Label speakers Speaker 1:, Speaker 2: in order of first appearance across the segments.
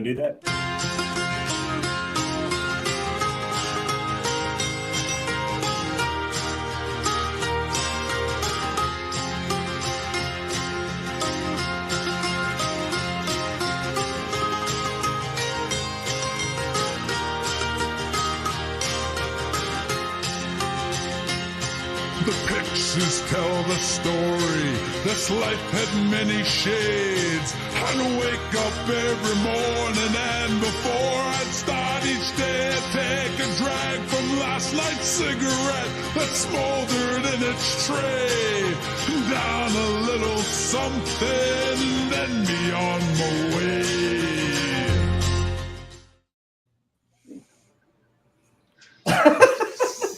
Speaker 1: Do that.
Speaker 2: The pictures tell the story. This life had many shades. I'd wake up every morning and before I'd start each day, I'd take a drag from last night's cigarette that smoldered in its tray. Down a little something, then be on my way.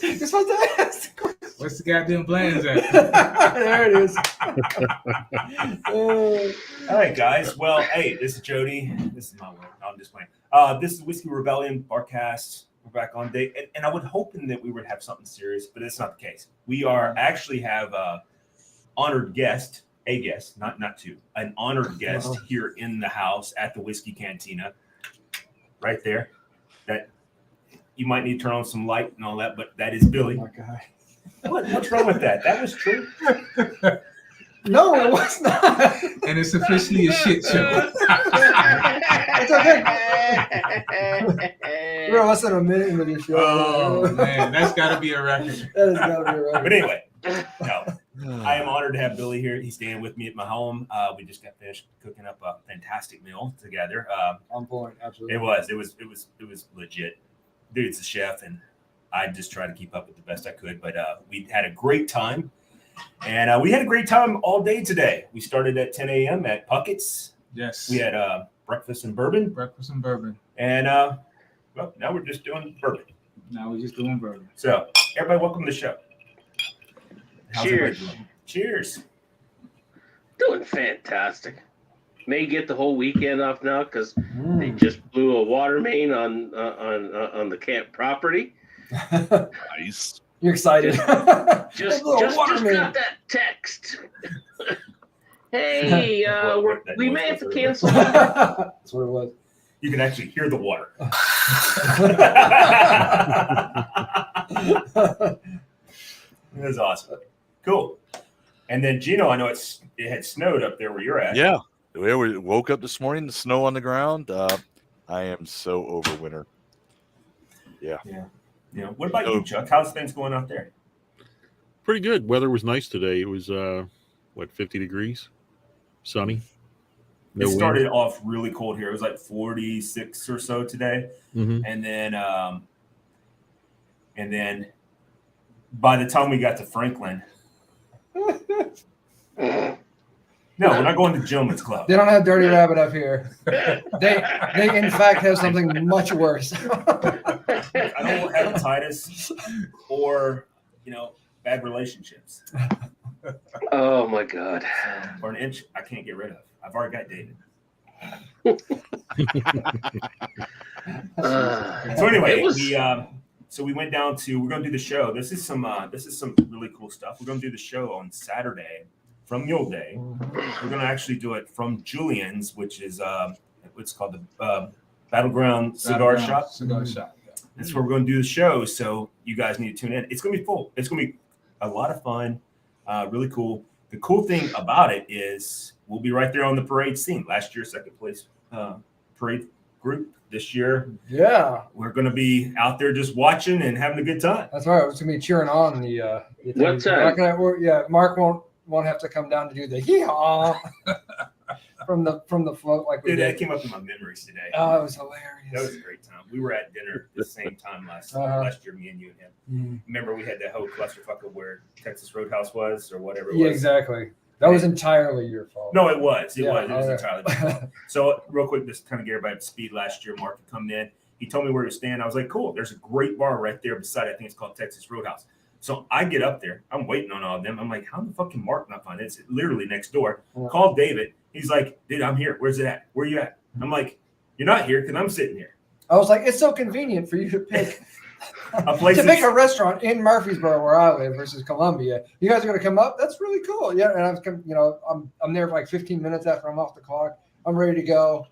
Speaker 3: You're supposed to ask.
Speaker 4: What's the goddamn plans at?
Speaker 3: There it is.
Speaker 1: All right, guys. Well, hey, this is Jody. This is my word. No, I'm just playing. This is Whiskey Rebellion Barcast. We're back on day, and I would hoping that we would have something serious, but it's not the case. We are actually have a honored guest, not two, an honored guest here in the house at the Whiskey Cantina, right there. That you might need to turn on some light and all that, but that is Billy.
Speaker 3: Oh my God.
Speaker 1: What's wrong with that? That was true.
Speaker 3: No, it was not.
Speaker 4: And it's officially a shit show.
Speaker 3: It's okay. We're less than a minute into the show.
Speaker 4: Oh, man. That's got to be a record.
Speaker 3: That has got to be a record.
Speaker 1: But anyway, no. I am honored to have Billy here. He's staying with me at my home. We just got finished cooking up a fantastic meal together.
Speaker 3: On point, absolutely.
Speaker 1: It was legit. Dude's a chef, and I just tried to keep up with the best I could. But we had a great time, and we had a great time all day today. We started at 10 a.m. at Puckett's.
Speaker 4: Yes.
Speaker 1: We had breakfast and bourbon.
Speaker 4: Breakfast and bourbon.
Speaker 1: And well, now we're just doing bourbon.
Speaker 4: Now we're just doing bourbon.
Speaker 1: So everybody, welcome to the show. How's
Speaker 5: Cheers.
Speaker 1: everybody doing? Cheers.
Speaker 5: Doing fantastic. May get the whole weekend off now because they just blew a water main on the camp property.
Speaker 2: Nice.
Speaker 3: You're excited.
Speaker 5: Just got that text. Hey, we may have to cancel.
Speaker 3: That's what it was.
Speaker 1: You can actually hear the water. It was awesome. Cool. And then Gino, I know it had snowed up there where you're at.
Speaker 6: Yeah. We woke up this morning, the snow on the ground. I am so over winter. Yeah.
Speaker 1: Yeah. What about you, Chuck? How's things going out there?
Speaker 7: Pretty good. Weather was nice today. It was 50 degrees, sunny.
Speaker 1: It started off really cold here. It was like 46 or so today, and then by the time we got to Franklin, no, we're not going to Gentleman's Club.
Speaker 3: They don't have Dirty Rabbit up here. They in fact have something much worse.
Speaker 1: I don't have hepatitis or bad relationships.
Speaker 5: Oh my God.
Speaker 1: Or an inch I can't get rid of. I've already got dated. So anyway, we went down to. We're going to do the show. This is some really cool stuff. We're going to do the show on Saturday from Mule Day. We're going to actually do it from Julian's, which is what's called the Battleground Cigar Shop.
Speaker 4: Cigar shop. Yeah.
Speaker 1: That's where we're going to do the show. So you guys need to tune in. It's going to be full. It's going to be a lot of fun. Really cool. The cool thing about it is we'll be right there on the parade scene. Last year, second place parade group. This year, we're going to be out there just watching and having a good time.
Speaker 3: That's right. It's going to be cheering on the.
Speaker 5: What time?
Speaker 3: Mark won't have to come down to do the hee-haw from the float like we
Speaker 1: Dude,
Speaker 3: did.
Speaker 1: that came up in my memories today.
Speaker 3: Oh, it was hilarious.
Speaker 1: That was a great time. We were at dinner the same time last year, me and you and him. Remember we had that whole clusterfuck of where Texas Roadhouse was or whatever it was?
Speaker 3: Yeah, exactly. That was entirely your fault.
Speaker 1: No, it was. It was entirely my fault. So real quick, just kind of get everybody up to speed. Last year, Mark had come in. He told me where to stand. I was like, cool. There's a great bar right there beside. I think it's called Texas Roadhouse. So I get up there. I'm waiting on all of them. I'm like, how the fuck can Mark not find it? It's literally next door. Call David. He's like, dude, I'm here. Where's it at? Where you at? I'm like, you're not here because I'm sitting here.
Speaker 3: I was like, it's so convenient for you to pick
Speaker 1: a place
Speaker 3: to pick a restaurant in Murfreesboro where I live versus Columbia. You guys are going to come up? That's really cool. Yeah, and I'm there for like 15 minutes after I'm off the clock. I'm ready to go.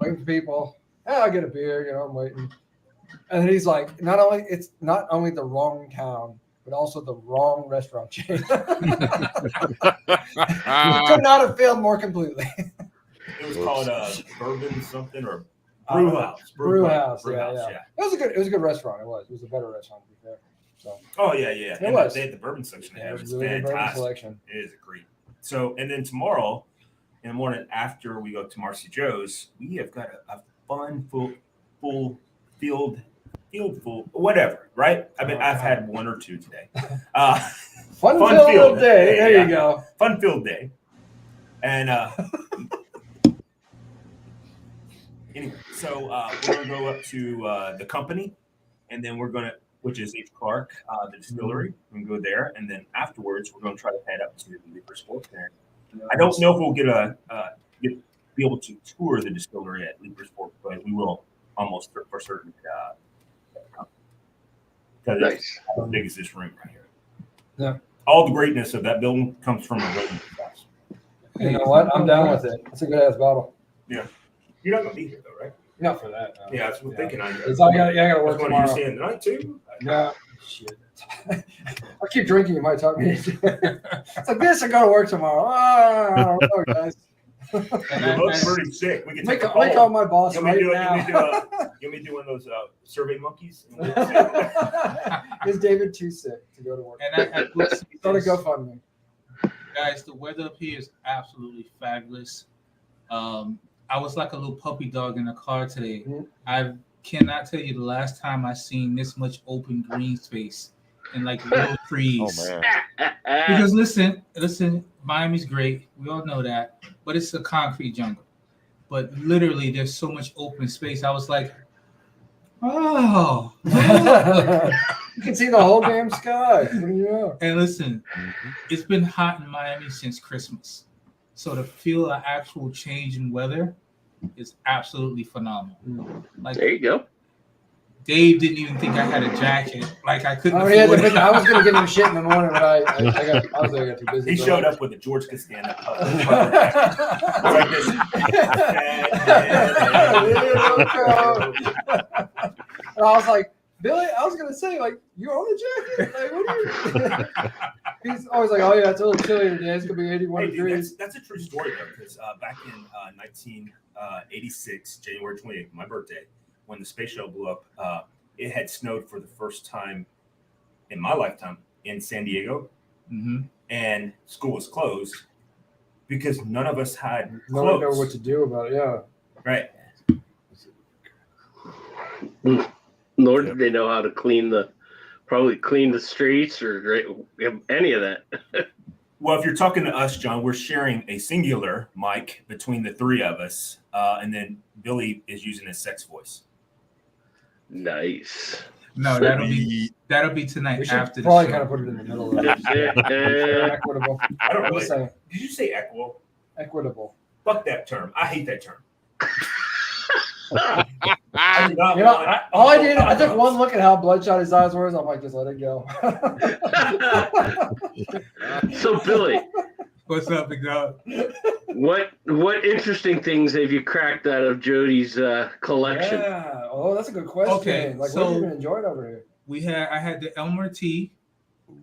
Speaker 3: waiting for people. I'll get a beer, you know, I'm waiting. And then he's like, it's not only the wrong town, but also the wrong restaurant chain. Could not have failed more completely.
Speaker 1: It was called Bourbon something or
Speaker 3: Brew
Speaker 1: House.
Speaker 3: Brew House,
Speaker 1: Brew
Speaker 3: yeah. It was a good restaurant. It was a better restaurant, to be fair. So.
Speaker 1: Oh yeah.
Speaker 3: It
Speaker 1: And
Speaker 3: was.
Speaker 1: they had the bourbon section.
Speaker 3: Yeah,
Speaker 1: It was
Speaker 3: really good bourbon
Speaker 1: fantastic.
Speaker 3: selection.
Speaker 1: It is a great. So, and then tomorrow in the morning after we go to Marcy Joe's, we have got a fun full field full, whatever, right? I mean, I've had one or two today.
Speaker 3: Fun
Speaker 1: field
Speaker 3: field day. There
Speaker 1: yeah.
Speaker 3: you go.
Speaker 1: Fun field day. And anyway, so we're going to go up to the company, and then we're going to, which is H. Clark, the distillery. We're going to go there, and then afterwards, we're going to try to head up to the Liquor Sports Center. I don't know if we'll be able to tour the distillery at Liquor Sports, but we will almost for certain. Because it's how big as this room right here.
Speaker 3: Yeah.
Speaker 1: All the greatness of that building comes from a room.
Speaker 3: You know what? I'm down with it. It's a good ass bottle.
Speaker 1: Yeah. You're not going to be here, though, right?
Speaker 3: Not for that. No.
Speaker 1: Yeah, that's what I'm thinking. I
Speaker 3: gotta work tomorrow.
Speaker 1: You're staying tonight, too?
Speaker 3: Yeah. Shit. I keep drinking. You might talk me. It's like this. I got to work tomorrow. I don't know, guys.
Speaker 1: You look pretty sick. We can
Speaker 3: Make
Speaker 1: take
Speaker 3: call my boss
Speaker 1: you
Speaker 3: right
Speaker 1: do
Speaker 3: now.
Speaker 1: You want me to do one of those survey monkeys?
Speaker 3: Is David too sick to go to work?
Speaker 4: And I will say
Speaker 3: Start a
Speaker 4: this,
Speaker 3: GoFundMe.
Speaker 4: guys, the weather up here is absolutely fabulous. I was like a little puppy dog in the car today.
Speaker 3: Mhm.
Speaker 4: I cannot tell you the last time I seen this much open green space and like real trees.
Speaker 6: Oh man.
Speaker 4: Because listen, Miami's great. We all know that, but it's a concrete jungle. But literally, there's so much open space. I was like, oh.
Speaker 3: You can see the whole damn sky. Yeah.
Speaker 4: And listen, it's been hot in Miami since Christmas. So to feel an actual change in weather is absolutely phenomenal. Like
Speaker 5: There you go.
Speaker 4: Dave didn't even think I had a jacket. Like I couldn't
Speaker 3: I
Speaker 4: afford it.
Speaker 3: was gonna give him shit in the morning, but I got too busy.
Speaker 1: He showed up with a George Costanza. Like this.
Speaker 3: And I was like, Billy, I was gonna say, like, you own a jacket? Like, what are you? He's always like, oh yeah, it's a little chilly today. It's gonna be 81
Speaker 1: Hey, dude,
Speaker 3: degrees.
Speaker 1: that's a true story though, because back in 1986, January 28th, my birthday, when the space shuttle blew up, it had snowed for the first time in my lifetime in San Diego, and school was closed because none of us had
Speaker 3: No one
Speaker 1: clothes.
Speaker 3: know what to do about it. Yeah.
Speaker 1: Right.
Speaker 5: Nor did they know how to clean the streets or any of that.
Speaker 1: Well, if you're talking to us, John, we're sharing a singular mic between the three of us, and then Billy is using his sex voice.
Speaker 5: Nice.
Speaker 4: No, that'll be tonight
Speaker 3: We should
Speaker 4: after the
Speaker 3: probably
Speaker 4: show.
Speaker 3: kind of put it in the middle of it. Equitable.
Speaker 1: I don't
Speaker 3: I'm
Speaker 1: really.
Speaker 3: just saying,
Speaker 1: Did you say equitable?
Speaker 3: equitable.
Speaker 1: Fuck that term. I hate that term.
Speaker 3: You know, all I did, I took one look at how bloodshot his eyes were. I'm like, just let it go.
Speaker 5: So, Billy,
Speaker 4: What's up, big dog?
Speaker 5: what interesting things have you cracked out of Jody's collection?
Speaker 3: Yeah. Oh, that's a good question.
Speaker 4: Okay,
Speaker 3: Like,
Speaker 4: so-
Speaker 3: what have you been enjoying over here?
Speaker 4: I had the Elmer tea.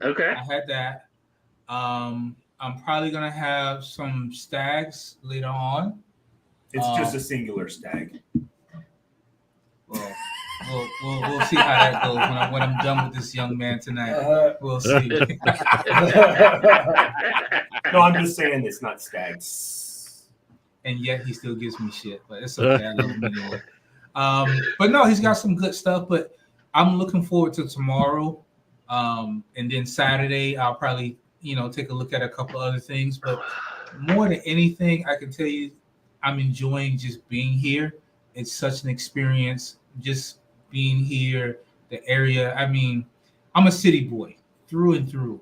Speaker 5: Okay.
Speaker 4: I had that. I'm probably gonna have some stags later on.
Speaker 1: It's just a singular stag.
Speaker 4: Well, we'll see how that goes when I'm done with this young man tonight. We'll see.
Speaker 1: No, I'm just saying it's not stags.
Speaker 4: And yet he still gives me shit, but it's okay. I love him anyway. But no, he's got some good stuff. But I'm looking forward to tomorrow, and then Saturday I'll probably take a look at a couple other things. But more than anything, I can tell you, I'm enjoying just being here. It's such an experience, just being here, the area. I mean, I'm a city boy through and through,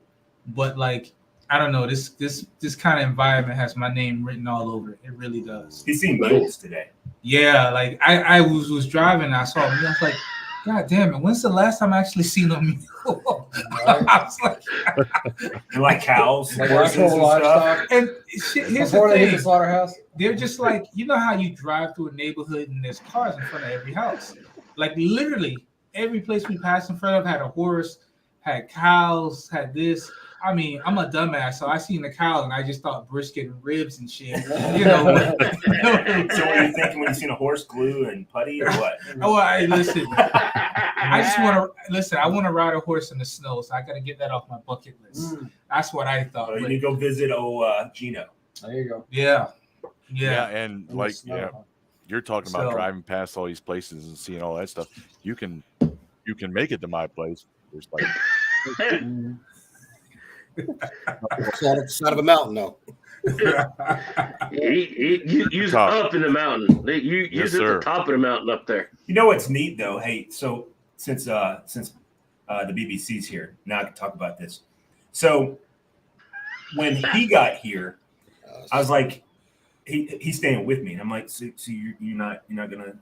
Speaker 4: but like, I don't know, this kind of environment has my name written all over it. It really does.
Speaker 1: He's seen mules today.
Speaker 4: Yeah, like I was driving, I saw him, I was like, God damn it! When's the last time I actually seen a mule?
Speaker 3: Right.
Speaker 4: I was like,
Speaker 1: And like cows,
Speaker 3: Like
Speaker 1: horses,
Speaker 3: actual
Speaker 1: and stuff.
Speaker 3: livestock.
Speaker 4: and shit, here's
Speaker 3: Before
Speaker 4: the
Speaker 3: they hit the
Speaker 4: thing.
Speaker 3: slaughterhouse.
Speaker 4: They're just like, you know how you drive through a neighborhood and there's cars in front of every house. Like literally every place we passed in front of had a horse, had cows, had this. I mean, I'm a dumbass, so I seen the cow and I just thought brisket and ribs and shit. You know.
Speaker 1: So what are you thinking when you seen a horse, glue, and putty, or what?
Speaker 4: Oh, listen. I just want to listen. I want to ride a horse in the snow, so I got to get that off my bucket list. That's what I thought.
Speaker 1: You
Speaker 4: but-
Speaker 1: need to go visit Gino.
Speaker 3: There you go.
Speaker 4: yeah.
Speaker 6: And
Speaker 3: In the
Speaker 6: like
Speaker 3: snow.
Speaker 6: you're talking about
Speaker 4: So-
Speaker 6: driving past all these places and seeing all that stuff. You can make it to my place. There's like
Speaker 8: It's not of a mountain, though.
Speaker 5: You use
Speaker 6: Top.
Speaker 5: up in the mountain. You
Speaker 6: Yes,
Speaker 5: use at
Speaker 6: sir.
Speaker 5: the top of the mountain up there.
Speaker 1: You know what's neat though? Hey, so since the BBC's here, now I can talk about this. So when he got here, I was like, he's staying with me, and I'm like, so you're not gonna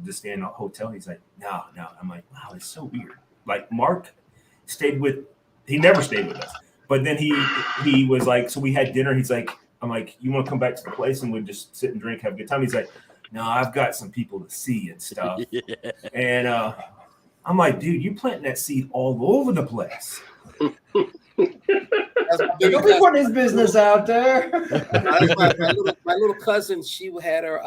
Speaker 1: just stay in a hotel? He's like, no. I'm like, wow, it's so weird. Like Mark he never stayed with us, but then he was like, so we had dinner. He's like, I'm like, you want to come back to the place and we'll just sit and drink, have a good time? He's like, no, I've got some people to see and stuff. And I'm like, dude, you planting that seed all over the place.
Speaker 8: That's my baby
Speaker 3: Don't be
Speaker 8: cousin.
Speaker 3: putting his business out there.
Speaker 8: My little cousin, she had her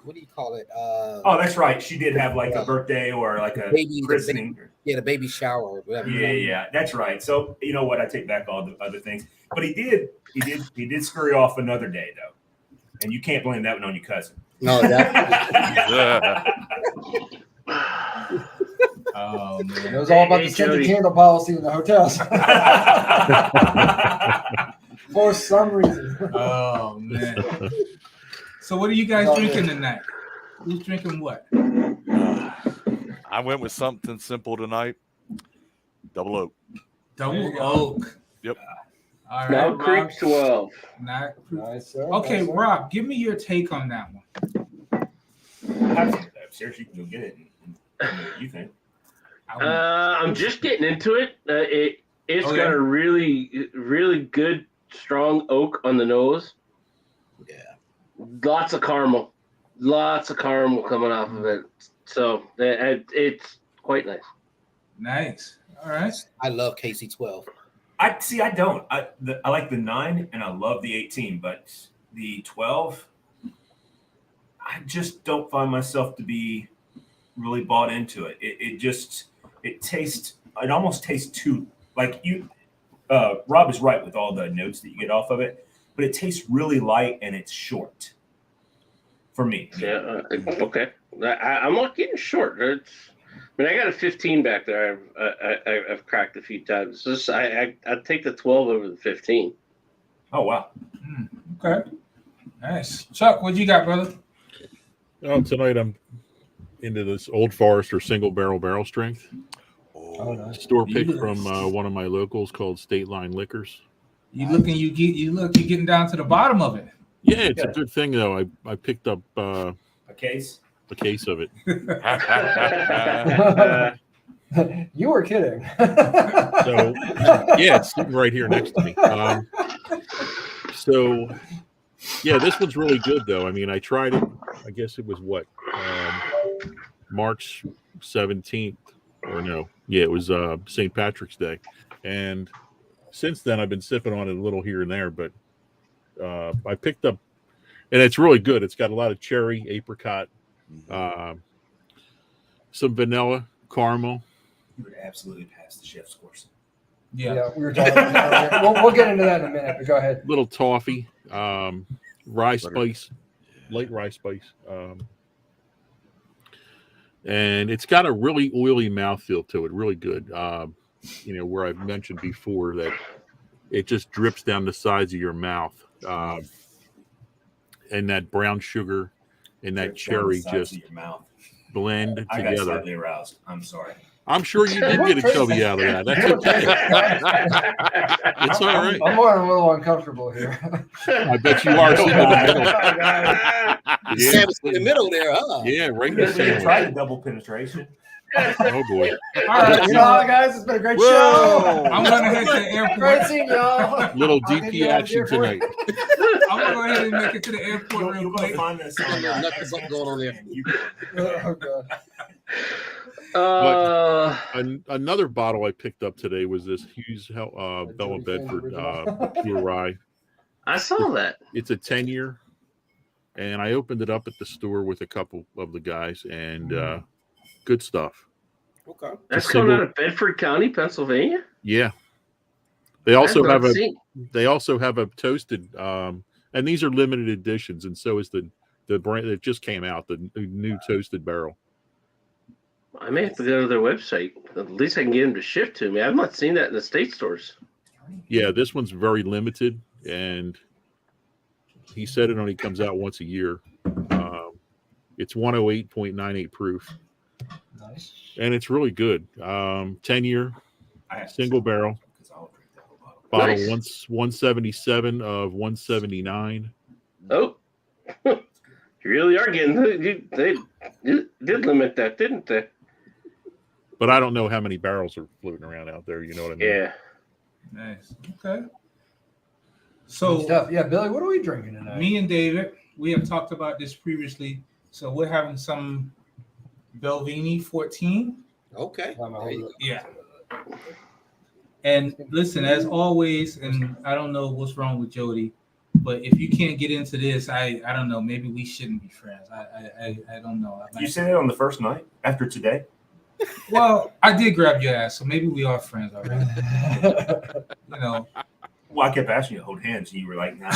Speaker 8: what do you call it?
Speaker 1: Oh, that's right. She did have like a birthday or like a
Speaker 8: Baby-
Speaker 1: christening.
Speaker 8: The baby shower or whatever.
Speaker 1: Yeah, that's right. So you know what? I take back all the other things. But he did scurry off another day though, and you can't blame that one on your cousin.
Speaker 8: No, that
Speaker 4: Oh man.
Speaker 3: It was all about
Speaker 5: Hey,
Speaker 3: the scented
Speaker 5: Jody.
Speaker 3: candle policy in the hotels. For some reason.
Speaker 4: Oh man. So what are you guys drinking tonight? Who's drinking what?
Speaker 6: I went with something simple tonight. Double oak.
Speaker 3: There you
Speaker 4: Double
Speaker 3: go.
Speaker 4: oak.
Speaker 6: Yep.
Speaker 4: All right.
Speaker 5: Now Creek
Speaker 4: Rob.
Speaker 5: 12.
Speaker 4: Knob Creek.
Speaker 3: Nice, sir.
Speaker 4: Okay,
Speaker 3: Nice, sir.
Speaker 4: Rob, give me your take on that one.
Speaker 1: I have some upstairs. You can go get it. And tell me what you think?
Speaker 5: I'm just getting into it. It's
Speaker 4: Okay.
Speaker 5: got a really, really good, strong oak on the nose.
Speaker 8: Yeah.
Speaker 5: Lots of caramel coming off of it. So it's quite nice.
Speaker 4: Nice. All right.
Speaker 8: I love KC12.
Speaker 1: I don't. I like the 9 and I love the 18, but the 12, I just don't find myself to be really bought into it. It almost tastes too like you. Rob is right with all the notes that you get off of it, but it tastes really light and it's short for me.
Speaker 5: Yeah. Okay. I'm not getting short. I mean, I got a 15 back there. I've cracked a few times. I'd take the 12 over the 15.
Speaker 1: Oh wow.
Speaker 4: Okay. Nice. Chuck, what you got, brother?
Speaker 7: Oh, tonight I'm into this Old Forester single barrel strength.
Speaker 3: Oh, nice.
Speaker 7: Store pick
Speaker 4: Yes.
Speaker 7: from one of my locals called State Line Liquors.
Speaker 4: You're getting down to the bottom of it.
Speaker 7: Yeah, it's a good thing though. I picked up
Speaker 1: A case.
Speaker 7: a case of it.
Speaker 3: You were kidding.
Speaker 7: So yeah, it's sitting right here next to me. So yeah, this one's really good though. I mean, I tried it. I guess it was March 17th or no? Yeah, it was St. Patrick's Day, and since then I've been sipping on it a little here and there. But I picked up, and it's really good. It's got a lot of cherry, apricot, some vanilla, caramel.
Speaker 1: You would absolutely pass the chef's course.
Speaker 4: Yeah.
Speaker 3: We were talking about it. We'll get into that in a minute, but go ahead.
Speaker 7: Little toffee, rye spice, light rye spice, and it's got a really oily mouthfeel to it. Really good. Where I've mentioned before that it just drips down the sides of your mouth, and that brown sugar and that
Speaker 1: Drips down the
Speaker 7: cherry
Speaker 1: sides
Speaker 7: just
Speaker 1: of your mouth.
Speaker 7: blend
Speaker 1: I got
Speaker 7: together.
Speaker 1: slightly aroused. I'm sorry.
Speaker 7: I'm sure you did get a chubby out of that. That's okay. It's all right.
Speaker 3: I'm a little uncomfortable here.
Speaker 7: I bet you are sitting in the middle.
Speaker 8: Sandwich in the middle there, huh?
Speaker 7: Yeah, right in
Speaker 1: You
Speaker 7: the
Speaker 1: ever
Speaker 7: sandwich.
Speaker 1: tried the double penetration?
Speaker 7: Oh boy.
Speaker 4: All right,
Speaker 3: You know what, guys? It's been a great
Speaker 7: Whoa.
Speaker 3: show.
Speaker 4: I'm gonna head to the
Speaker 3: Great
Speaker 4: airport.
Speaker 3: seeing y'all.
Speaker 7: Little
Speaker 3: I'll get you
Speaker 7: DP
Speaker 3: out of
Speaker 7: action
Speaker 3: here for you.
Speaker 7: tonight.
Speaker 4: I'm gonna go ahead and make it to the airport
Speaker 1: You'll
Speaker 4: real
Speaker 1: go
Speaker 4: quick.
Speaker 1: find this on
Speaker 8: Nothing
Speaker 1: X
Speaker 8: but going on there.
Speaker 1: and you
Speaker 3: Oh, God.
Speaker 7: Another bottle I picked up today was this Hughes Bella
Speaker 3: Jody
Speaker 7: Bedford
Speaker 3: original.
Speaker 7: Pure Rye.
Speaker 5: I saw that.
Speaker 7: It's a 10-year, and I opened it up at the store with a couple of the guys, and good stuff.
Speaker 8: Okay.
Speaker 5: That's
Speaker 7: Just
Speaker 5: coming
Speaker 7: single-
Speaker 5: out of Bedford County, Pennsylvania.
Speaker 7: Yeah, they also
Speaker 5: I've
Speaker 7: have
Speaker 5: not
Speaker 7: a
Speaker 5: seen-
Speaker 7: they also have a toasted, and these are limited editions, and so is the brand that just came out, the new toasted barrel.
Speaker 5: I may have to go to their website. At least I can get them to ship to me. I've not seen that in the state stores.
Speaker 7: Yeah, this one's very limited, and he said it only comes out once a year. It's 108.98 proof,
Speaker 3: Nice.
Speaker 7: and it's really good. 10-year
Speaker 1: I have
Speaker 7: single barrel.
Speaker 1: because I'll drink that whole
Speaker 7: Bottle
Speaker 1: bottle.
Speaker 5: Nice.
Speaker 7: 177 of 179.
Speaker 5: Oh, you really are getting. They did limit that, didn't they?
Speaker 7: But I don't know how many barrels are floating around out there. You know what I mean?
Speaker 5: Yeah.
Speaker 4: Nice. Okay.
Speaker 3: Good
Speaker 4: So
Speaker 3: stuff. Yeah, Billy, what are we drinking tonight?
Speaker 4: me and David, we have talked about this previously. So we're having some Belvini 14.
Speaker 8: Okay. There you go.
Speaker 4: Yeah. And listen, as always, and I don't know what's wrong with Jody, but if you can't get into this, I don't know. Maybe we shouldn't be friends. I don't know.
Speaker 1: You said it on the first night after today.
Speaker 4: Well, I did grab your ass, so maybe we are friends already. You know.
Speaker 1: Well, I kept asking you to hold hands, and you were like, "No."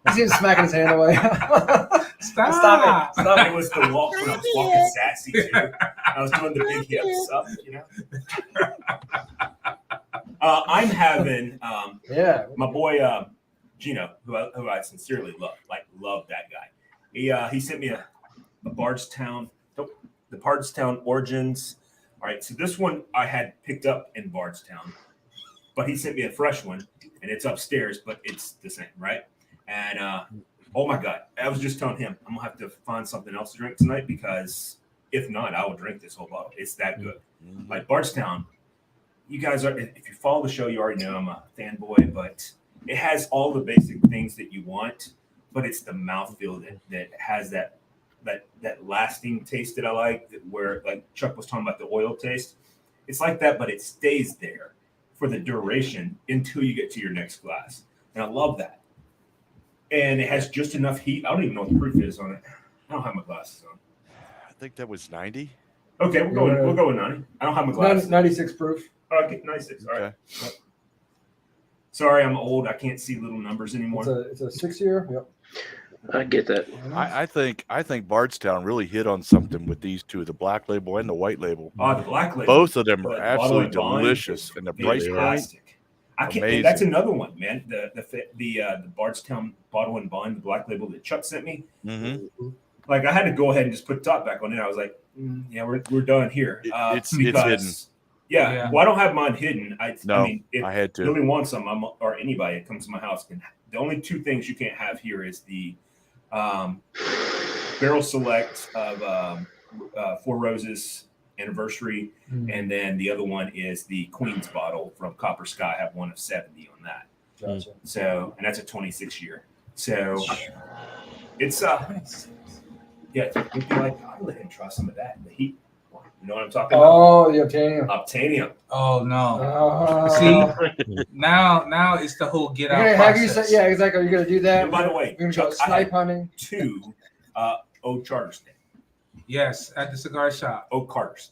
Speaker 3: He's even smacking his hand away.
Speaker 4: Stop.
Speaker 3: Stop it. Stop
Speaker 1: It was the walk when I was walking sassy too. I was doing the big hips up, you know. I'm having
Speaker 3: Yeah.
Speaker 1: my boy Gino, who I sincerely love that guy. He sent me a Bardstown, the Bardstown Origins. All right, so this one I had picked up in Bardstown, but he sent me a fresh one, and it's upstairs, but it's the same, right? And oh my God, I was just telling him I'm gonna have to find something else to drink tonight because if not, I will drink this whole bottle. It's that good. Like Bardstown, you guys are. If you follow the show, you already know I'm a fanboy, but it has all the basic things that you want, but it's the mouthfeel that has that lasting taste that I like. Where like Chuck was talking about the oil taste, it's like that, but it stays there for the duration until you get to your next glass, and I love that. And it has just enough heat. I don't even know what the proof is on it. I don't have my glasses on.
Speaker 6: I think that was 90.
Speaker 1: Okay, we'll go with 90. I don't have my glasses.
Speaker 3: 96 proof.
Speaker 1: Okay, 96. All right.
Speaker 6: Okay.
Speaker 1: Sorry, I'm old. I can't see little numbers anymore.
Speaker 3: It's a 6-year. Yep.
Speaker 5: I get that.
Speaker 6: I think Bardstown really hit on something with these two, the black label and the white label.
Speaker 1: Oh, the black label.
Speaker 6: Both of them
Speaker 1: The
Speaker 6: are
Speaker 1: bottle
Speaker 6: absolutely
Speaker 1: and bond
Speaker 6: delicious,
Speaker 1: is
Speaker 6: and the price point.
Speaker 1: fantastic. I can't.
Speaker 6: Amazing.
Speaker 1: That's another one, man. The Bardstown bottle and bond, the black label that Chuck sent me.
Speaker 6: Mm-hmm.
Speaker 1: Like I had to go ahead and just put the top back on it. I was like, yeah, we're done here.
Speaker 6: It's hidden.
Speaker 1: Yeah, well, I don't have mine hidden. I mean, if
Speaker 6: I had to.
Speaker 1: really want some, or anybody that comes to my house can. The only two things you can't have here is the barrel select of Four Roses anniversary, and then the other one is the Queen's bottle from Copper Sky. I have one of 70 on that.
Speaker 3: Gotcha.
Speaker 1: So, and that's a 26 year. So it's yeah, it'd be like I'll let him try some of that. The heat, you know what I'm talking about?
Speaker 3: Oh, the obtanium.
Speaker 1: Obtanium.
Speaker 4: Oh no.
Speaker 3: Oh.
Speaker 4: See, now it's the whole get
Speaker 3: You're
Speaker 4: out
Speaker 3: gonna have you
Speaker 4: process.
Speaker 3: say, yeah, exactly. You're gonna do that.
Speaker 1: And by the way,
Speaker 3: you're gonna go
Speaker 1: Chuck, I
Speaker 3: snipe
Speaker 1: had
Speaker 3: hunting.
Speaker 1: 2 Oak Charters today.
Speaker 4: Yes, at the cigar shop.
Speaker 1: Oak Carters.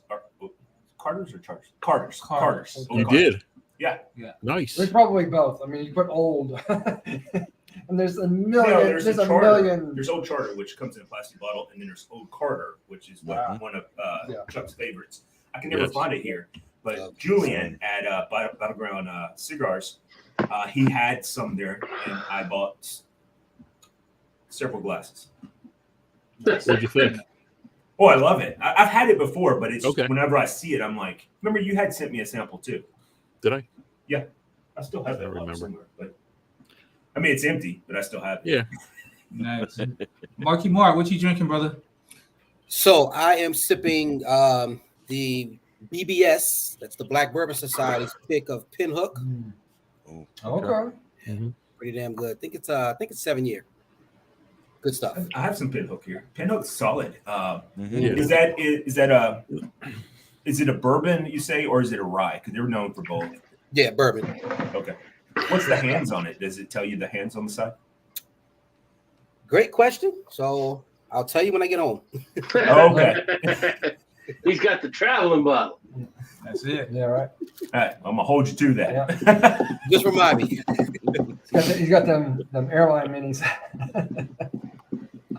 Speaker 1: Carters or Charters? Carters.
Speaker 4: Carters.
Speaker 1: Oak
Speaker 7: You
Speaker 1: Carters.
Speaker 7: did.
Speaker 1: Yeah.
Speaker 7: Nice.
Speaker 3: There's probably both. I mean, you put old, and there's a million.
Speaker 1: No,
Speaker 3: there's
Speaker 1: a
Speaker 3: a
Speaker 1: Charter.
Speaker 3: million.
Speaker 1: There's Old Charter, which comes in a plastic bottle, and then there's Old Carter, which is
Speaker 3: Wow.
Speaker 1: one of
Speaker 3: Yeah.
Speaker 1: Chuck's favorites. I can never
Speaker 7: Yes.
Speaker 1: find it here, but
Speaker 8: Love
Speaker 1: Julian at Battleground Cigars, he had some there, and I bought several glasses.
Speaker 7: What'd you think?
Speaker 1: Oh, I love it. I've had it before, but it's
Speaker 7: Okay.
Speaker 1: whenever I see it, I'm like, remember you had sent me a sample too.
Speaker 7: Did I?
Speaker 1: I still have
Speaker 7: I
Speaker 1: that bottle
Speaker 7: remember.
Speaker 1: somewhere, but I mean it's empty, but I still have it.
Speaker 7: Yeah.
Speaker 4: Nice. Marky Mark, what you drinking, brother?
Speaker 8: So I am sipping the BBS. That's the Black Bourbon Society's pick of Pinhook.
Speaker 3: Okay.
Speaker 8: Pretty damn good. I think it's 7 year. Good stuff.
Speaker 1: I have some Pinhook here. Pinhook's solid.
Speaker 7: Yeah.
Speaker 1: Is it a bourbon you say, or is it a rye? Because they were known for both.
Speaker 8: Yeah, bourbon.
Speaker 1: Okay. What's the hands on it? Does it tell you the hands on the side?
Speaker 8: Great question. So I'll tell you when I get home.
Speaker 1: Okay.
Speaker 5: He's got the traveling bottle.
Speaker 4: That's it.
Speaker 3: Yeah, right.
Speaker 1: All right. I'm gonna hold you to that.
Speaker 8: Just remind me.
Speaker 3: He's got them airline minis.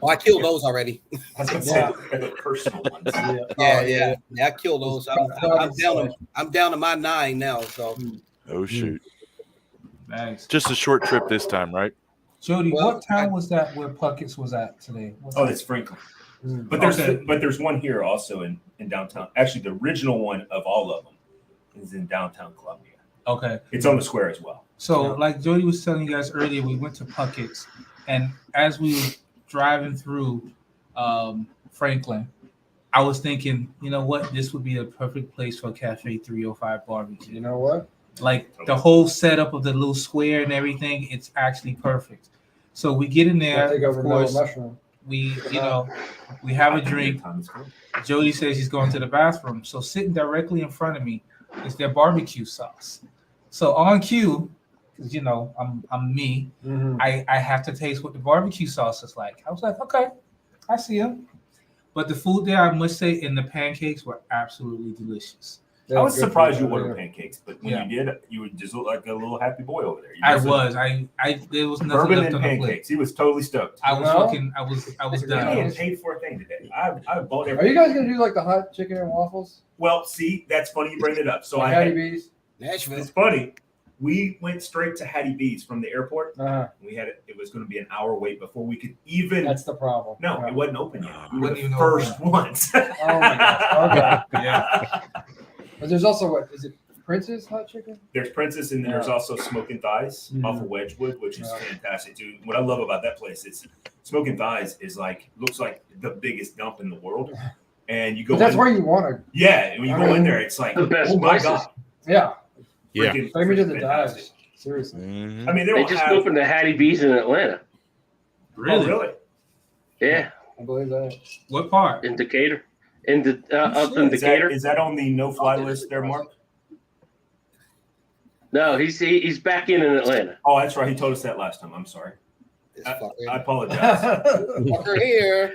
Speaker 8: Oh, I killed those already.
Speaker 1: I was gonna say the personal ones.
Speaker 8: Yeah, I killed those. I'm down to my 9 now. So
Speaker 6: Oh shoot!
Speaker 4: Nice.
Speaker 6: Just a short trip this time, right?
Speaker 4: Jody,
Speaker 8: Well,
Speaker 4: what town was that where Puckett's was at today?
Speaker 1: Oh, that's Franklin. But there's one here also in downtown. Actually, the original one of all of them is in downtown Columbia.
Speaker 4: Okay.
Speaker 1: It's on the square as well.
Speaker 4: So, like Jody was telling you guys earlier, we went to Puckett's, and as we were driving through Franklin, I was thinking, you know what, this would be a perfect place for a Cafe 305 barbecue.
Speaker 3: You know what?
Speaker 4: Like the whole setup of the little square and everything, it's actually perfect. So we get in there,
Speaker 3: Take over
Speaker 4: of
Speaker 3: Mellow
Speaker 4: course,
Speaker 3: Mushroom.
Speaker 4: we have a drink. Jody says he's going to the bathroom. So sitting directly in front of me is their barbecue sauce. So on cue, because I'm me, I have to taste what the barbecue sauce is like. I was like, okay, I see him. But the food there, I must say, and the pancakes were absolutely delicious.
Speaker 1: I was surprised you ordered pancakes, but when you did, you would just look like a little happy boy over there.
Speaker 4: I was. There was nothing
Speaker 1: bourbon
Speaker 4: left
Speaker 1: and
Speaker 4: on the plate.
Speaker 1: pancakes. He was totally stoked.
Speaker 4: I was looking. I was
Speaker 1: I
Speaker 4: done.
Speaker 1: didn't pay for a thing today. I bought everything.
Speaker 3: Are you guys gonna do like the hot chicken and waffles?
Speaker 1: Well, see, that's funny you bring it up. So
Speaker 3: Like
Speaker 1: I
Speaker 3: Hattie
Speaker 1: had,
Speaker 3: B's.
Speaker 8: Nashville.
Speaker 1: it's funny. We went straight to Hattie B's from the airport.
Speaker 3: Uh-huh.
Speaker 1: We had it was going to be an hour wait before we could even.
Speaker 3: That's the problem.
Speaker 1: No, it wasn't open yet. We were
Speaker 4: Wasn't
Speaker 1: the
Speaker 4: even
Speaker 1: first
Speaker 4: open.
Speaker 1: ones.
Speaker 3: Oh my gosh. Okay.
Speaker 4: Yeah.
Speaker 3: But there's also what is it? Prince's hot chicken?
Speaker 1: There's Princess, and there's also Smoking Thighs off of Wedgwood, which is fantastic too. What I love about that place is Smoking Thighs is looks like the biggest dump in the world, and you go.
Speaker 3: But that's where you want to.
Speaker 1: Yeah, when you go in there, it's like
Speaker 5: The best
Speaker 1: oh my
Speaker 5: places.
Speaker 1: god.
Speaker 3: Yeah.
Speaker 7: Yeah.
Speaker 1: Freaking-
Speaker 3: Take me to
Speaker 1: freaking
Speaker 3: the
Speaker 1: fantastic.
Speaker 3: dives. Seriously.
Speaker 1: I mean, they
Speaker 5: They
Speaker 1: don't
Speaker 5: just
Speaker 1: have.
Speaker 5: opened a Hattie B's in Atlanta.
Speaker 1: Oh, really?
Speaker 5: Yeah,
Speaker 3: I believe that.
Speaker 4: What part?
Speaker 5: in Decatur. Up in Decatur.
Speaker 1: Is that on the no-fly list there, Mark?
Speaker 5: No, he's back in Atlanta.
Speaker 1: Oh, that's right. He told us that last time. I'm sorry.
Speaker 8: This
Speaker 1: I
Speaker 8: fucker.
Speaker 1: apologize.
Speaker 8: Fucker here.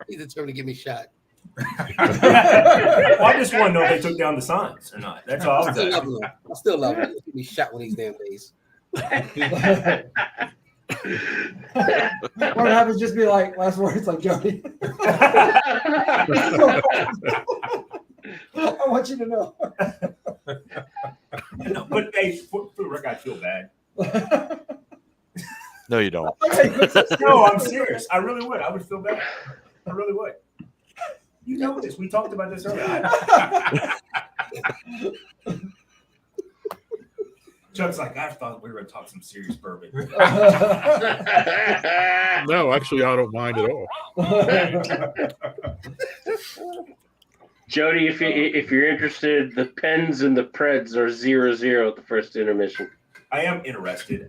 Speaker 8: He's determined to get me shot.
Speaker 1: Well, I just want to know if they took down the signs or not. That's all I
Speaker 8: I
Speaker 1: was
Speaker 8: still love
Speaker 1: asking.
Speaker 8: him. I still love him. He'll get me shot one of these damn days.
Speaker 3: What happens? Just be like last words, like Jody. I want you to know.
Speaker 1: No, but hey, for the record, I feel bad.
Speaker 6: No, you don't.
Speaker 1: No, I'm serious. I really would. I would feel bad. I really would. You know this. We talked about this earlier. Chuck's like, I thought we were going to talk some serious bourbon.
Speaker 7: No, actually, I don't mind at all.
Speaker 5: Jody, if you're interested, the Pens and the Preds are 0-0 at the first intermission.
Speaker 1: I am interested,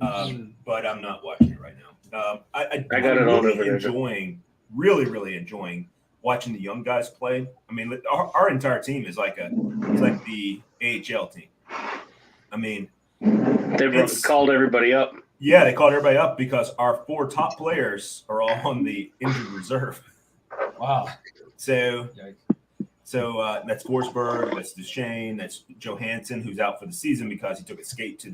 Speaker 1: but I'm not watching it right now.
Speaker 5: I got it on over there.
Speaker 1: Really enjoying watching the young guys play. I mean, our entire team is like the AHL team. I mean,
Speaker 5: They've called everybody up.
Speaker 1: yeah, they called everybody up because our 4 top players are all on the injured reserve.
Speaker 4: Wow.
Speaker 1: So that's Forsberg, that's Duchesne, that's Johansson, who's out for the season because he took a skate to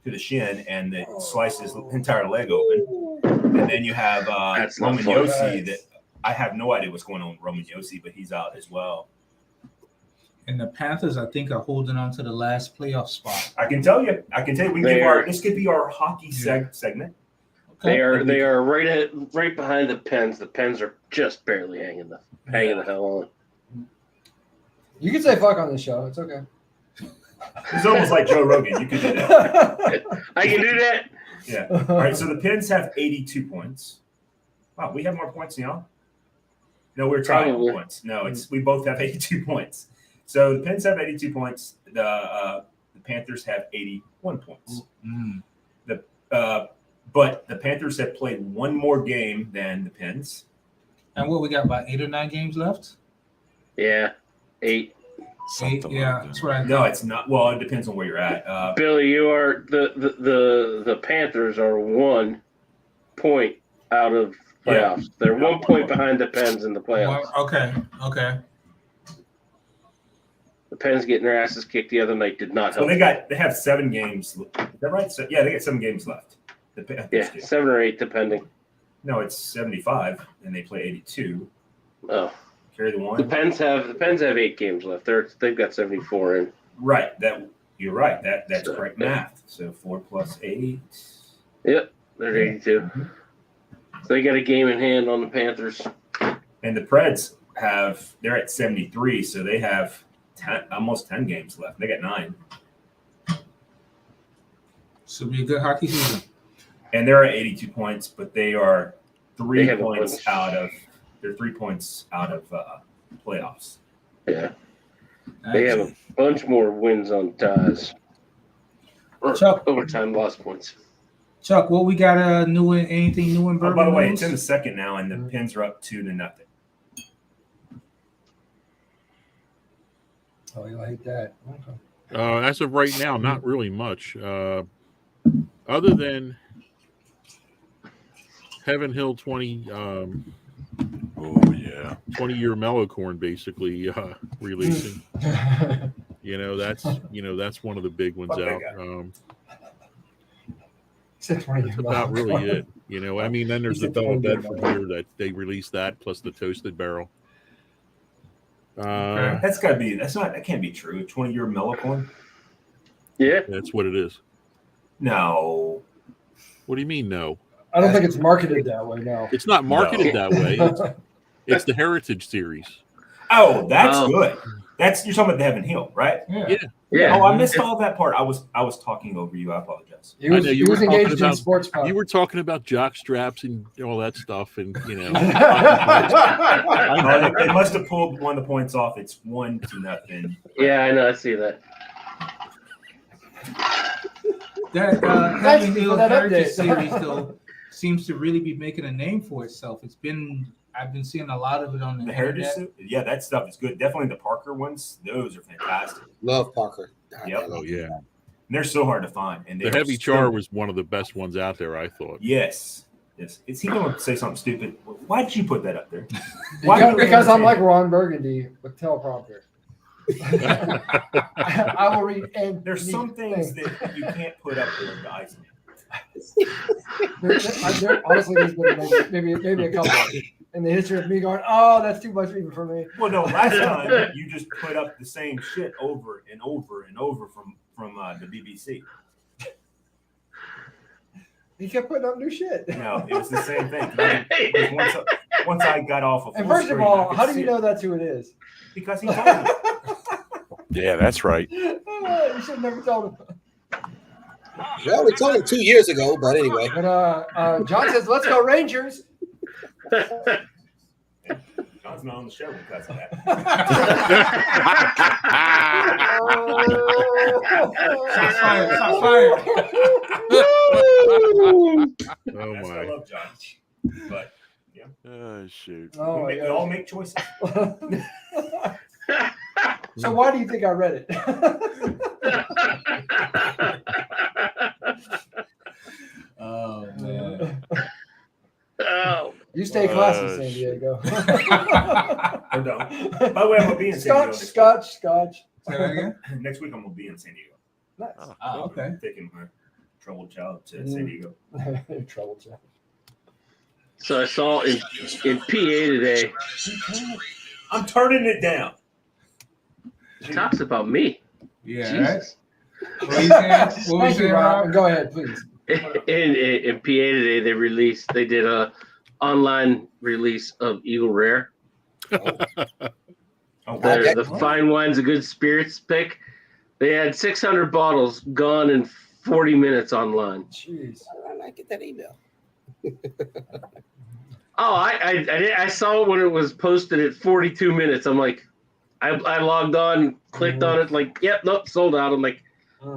Speaker 1: the shin and it sliced his entire leg open. And then you have
Speaker 5: That's not
Speaker 1: Roman
Speaker 5: fun.
Speaker 1: Yossi that I have no idea what's going on with Roman Yossi, but he's out as well.
Speaker 4: And the Panthers, I think, are holding on to the last playoff spot.
Speaker 1: I can tell you. We
Speaker 5: They
Speaker 1: can
Speaker 5: are-
Speaker 1: this could be our hockey segment.
Speaker 5: They are right behind the Pens. The Pens are just barely hanging the hell on.
Speaker 3: You can say fuck on this show. It's okay.
Speaker 1: It's almost like Joe Rogan. You could do that.
Speaker 5: I can do that.
Speaker 1: Yeah. All right. So the Pens have 82 points. Wow, we have more points than y'all. No, we're tied on
Speaker 5: Probably.
Speaker 1: points. No, we both have 82 points. So the Pens have 82 points. The Panthers have 81 points.
Speaker 4: Mm.
Speaker 1: But the Panthers have played one more game than the Pens.
Speaker 4: And what we got about 8 or 9 games left?
Speaker 5: Yeah, 8.
Speaker 6: Something
Speaker 4: Yeah,
Speaker 6: like
Speaker 4: that's
Speaker 6: that.
Speaker 4: what I
Speaker 1: No, it's not. Well, it depends on where you're at.
Speaker 5: Billy, you are the Panthers are 1 point out of playoffs.
Speaker 1: Yeah.
Speaker 5: They're 1 point behind the Pens in the playoffs.
Speaker 4: Okay.
Speaker 5: The Pens getting their asses kicked the other night did not
Speaker 1: So
Speaker 5: help.
Speaker 1: they have 7 games. Is that right? So, yeah, they got 7 games left. The Panthers
Speaker 5: Yeah,
Speaker 1: do.
Speaker 5: 7 or 8 depending.
Speaker 1: No, it's 75, and they play 82.
Speaker 5: Oh,
Speaker 1: Carry the
Speaker 5: the
Speaker 1: one.
Speaker 5: Pens have 8 games left. They've got 74 in.
Speaker 1: Right. You're right. That's
Speaker 5: So,
Speaker 1: correct
Speaker 5: yeah.
Speaker 1: math. So 4 + 8.
Speaker 5: Yep, they're 82. So they got a game in hand on the Panthers.
Speaker 1: And the Preds they're at 73, so they have almost 10 games left. They got 9.
Speaker 4: Should be a good hockey season.
Speaker 1: And they're at 82 points, but they are 3
Speaker 5: They have a
Speaker 1: points
Speaker 5: bunch.
Speaker 1: out of playoffs.
Speaker 5: Yeah, they have a bunch more wins on ties. Or
Speaker 4: Chuck.
Speaker 5: overtime lost points.
Speaker 4: Chuck, what we got anything new in
Speaker 1: Oh,
Speaker 4: Bourbon
Speaker 1: by the way,
Speaker 4: news?
Speaker 1: it's in the second now, and the Pens are up 2-0.
Speaker 3: Oh, you'll hate that. Okay.
Speaker 7: As of right now, not really much. Other than Heaven Hill 20
Speaker 6: Oh yeah.
Speaker 7: 20-year mellow corn basically releasing. That's one of the big ones
Speaker 1: Fuck that
Speaker 7: out.
Speaker 1: guy.
Speaker 3: Except when
Speaker 7: That's about really it. I mean, then there's the
Speaker 3: Except
Speaker 7: Bella
Speaker 3: when you're
Speaker 7: Bedford
Speaker 3: mellow.
Speaker 7: beer that they released that plus the toasted barrel.
Speaker 1: That can't be true. 20-year mellow corn?
Speaker 5: Yeah,
Speaker 7: That's what it is.
Speaker 1: No.
Speaker 7: What do you mean no?
Speaker 3: I don't think it's marketed that way. No.
Speaker 7: It's not marketed that way. It's the Heritage Series.
Speaker 1: Oh, that's
Speaker 5: Oh.
Speaker 1: good. You're talking about the Heaven Hill, right?
Speaker 4: Yeah.
Speaker 5: yeah.
Speaker 1: Oh, I missed all that part. I was talking over you. I apologize.
Speaker 3: He was,
Speaker 7: I know you
Speaker 3: he was
Speaker 7: were talking
Speaker 3: engaged in
Speaker 7: about-
Speaker 3: sports pub.
Speaker 7: You were talking about jock straps and all that stuff, and
Speaker 1: They must have pulled one of the points off. It's 1-0.
Speaker 5: Yeah, I know. I see that.
Speaker 4: That
Speaker 3: Thank
Speaker 4: Heaven
Speaker 3: you
Speaker 4: Hill
Speaker 3: for that
Speaker 4: Heritage
Speaker 3: update.
Speaker 4: Series though seems to really be making a name for itself. I've been seeing a lot of it on the
Speaker 1: The Heritage
Speaker 4: internet.
Speaker 1: suit? Yeah, that stuff is good. Definitely the Parker ones. Those are fantastic.
Speaker 8: Love Parker. God,
Speaker 1: Yep.
Speaker 8: I love
Speaker 7: oh yeah,
Speaker 1: And they're so hard to find. And
Speaker 7: the
Speaker 1: they're
Speaker 7: Heavy
Speaker 1: still-
Speaker 7: Char was one of the best ones out there. I thought.
Speaker 1: Yes. Is he going to say something stupid? Why did you put that up there?
Speaker 3: Because I'm like Ron Burgundy with teleprompter. I will read. And
Speaker 1: There's some things that you can't put up there with the icing.
Speaker 3: Honestly, there's been maybe a couple in the history of me going, oh, that's too much even for me.
Speaker 1: Well, no, last time you just put up the same shit over and over and over from the BBC.
Speaker 3: He kept putting up new shit.
Speaker 1: No, it was the same thing. Because once I got off of
Speaker 3: And
Speaker 1: full
Speaker 3: first of
Speaker 1: screen, I
Speaker 3: all,
Speaker 1: could
Speaker 3: how do
Speaker 1: see
Speaker 3: you
Speaker 1: it.
Speaker 3: know that's who it is?
Speaker 1: Because he told me.
Speaker 6: Yeah, that's right.
Speaker 3: You should have never told him.
Speaker 8: Well, we told him 2 years ago, but anyway.
Speaker 3: But John says, let's go Rangers.
Speaker 1: John's not on the show because of that.
Speaker 4: Shots fired. Shots fired.
Speaker 7: Oh
Speaker 1: That's why I
Speaker 7: my!
Speaker 1: love John. But
Speaker 6: Oh shoot.
Speaker 3: Oh,
Speaker 1: we all make choices.
Speaker 3: So why do you think I read it?
Speaker 4: Oh man.
Speaker 5: Oh,
Speaker 3: You stay classy, San Diego.
Speaker 1: Or don't. By the way, I'm gonna be in San Diego.
Speaker 3: Scotch.
Speaker 4: Say that again.
Speaker 1: Next week I'm gonna be in San Diego.
Speaker 3: Nice.
Speaker 4: Oh, okay.
Speaker 1: I'm taking my troubled child to San Diego.
Speaker 3: Trouble, Jeff.
Speaker 5: so I saw in PA today.
Speaker 1: I'm turning it down.
Speaker 5: He talks about me.
Speaker 4: Yeah.
Speaker 5: Jesus.
Speaker 4: Right? What were you saying? What were you
Speaker 3: Thank you,
Speaker 4: saying,
Speaker 3: Rob.
Speaker 4: Rob?
Speaker 3: Go ahead, please.
Speaker 5: In PA today, they did a online release of Eagle Rare.
Speaker 1: Oh,
Speaker 5: The fine wines, a good spirits pick. They had 600 bottles gone in 40 minutes online.
Speaker 3: Jeez.
Speaker 8: I get that email?
Speaker 5: Oh, I saw it when it was posted at 42 minutes. I'm like, I logged on, clicked on it, like, yep, nope, sold out. I'm like,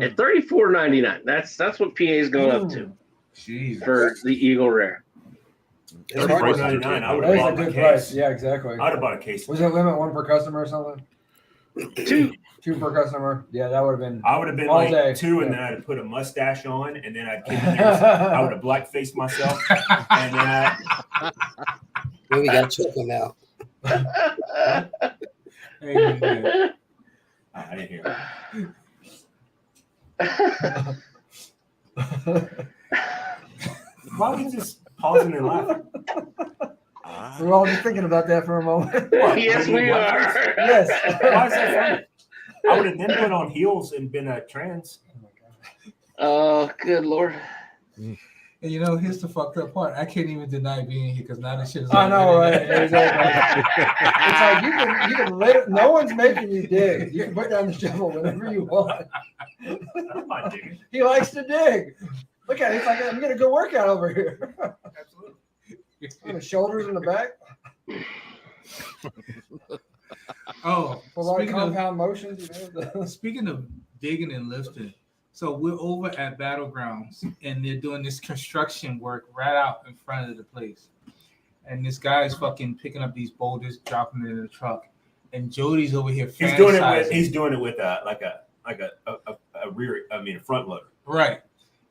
Speaker 5: at $34.99. That's what PA's going up to
Speaker 4: Jeez.
Speaker 5: for the Eagle Rare.
Speaker 8: It's hard to-
Speaker 1: $34.99. I would
Speaker 3: That
Speaker 1: have
Speaker 3: is a
Speaker 1: bought my
Speaker 3: good
Speaker 1: case.
Speaker 3: price. Yeah, exactly.
Speaker 1: I would have bought a case.
Speaker 3: Was it limit 1 per customer or something?
Speaker 5: 2.
Speaker 3: 2 per customer. Yeah, that would have been.
Speaker 1: I would have been
Speaker 3: all
Speaker 1: like
Speaker 3: day.
Speaker 1: 2, and
Speaker 3: Yeah.
Speaker 1: then I'd put a mustache on, and then I'd came in there. I would have black faced myself, and then
Speaker 8: Then we got to choke him out.
Speaker 4: Amen.
Speaker 1: I didn't hear it. Why are we just pausing and laughing?
Speaker 3: We're all just thinking about that for a moment.
Speaker 5: Yes, we are.
Speaker 3: Yes.
Speaker 1: Why is that funny? I would have then put on heels and been a trans.
Speaker 5: Oh, good Lord.
Speaker 4: And you know, here's the fucked up part. I can't even deny being here because now this shit is.
Speaker 3: I know,
Speaker 4: on
Speaker 3: right?
Speaker 4: the
Speaker 3: Exactly. It's like you can no one's making you dig. You can put down the shovel whenever you want.
Speaker 1: I'm not digging.
Speaker 3: He likes to dig. Look at it. It's like I'm getting a good workout over here.
Speaker 1: Absolutely.
Speaker 3: On the shoulders and the back.
Speaker 4: Oh,
Speaker 3: A lot of
Speaker 4: speaking of,
Speaker 3: compound motions. You know?
Speaker 4: speaking of digging and lifting, so we're over at Battlegrounds and they're doing this construction work right out in front of the place. And this guy's fucking picking up these boulders, dropping it in the truck. And Jody's over here
Speaker 1: He's doing it
Speaker 4: fantasizing.
Speaker 1: with a rear. I mean, a front loader.
Speaker 4: Right.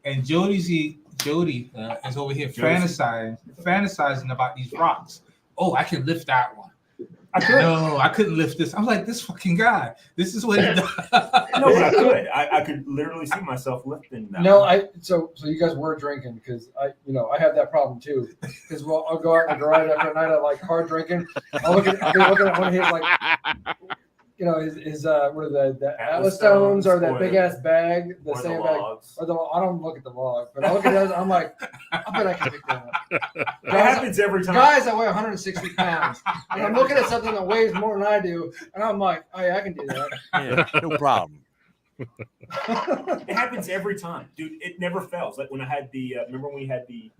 Speaker 4: And Jody is over here fantasizing about these rocks. Oh, I can lift that one. No, I couldn't lift this. I'm like, this fucking guy. This is what he does.
Speaker 1: No, but I could. I could literally see myself lifting that.
Speaker 3: No,
Speaker 1: one.
Speaker 3: so you guys were drinking because I have that problem too. Because I'll go out in the garage after a night of like hard drinking. I've been looking at one of his like, his what are the Atlas stones or that big ass bag, the
Speaker 1: or
Speaker 3: sandbag.
Speaker 1: logs.
Speaker 3: I don't look at the log, but I look at those. I'm like, I bet I can pick that up.
Speaker 1: It happens every time.
Speaker 3: Guys that weigh 160 pounds, and I'm looking at something that weighs more than I do, and I'm like, oh yeah, I can do that.
Speaker 6: Yeah, no problem.
Speaker 1: It happens every time, dude. It never fails. Like when I had the remember when we had the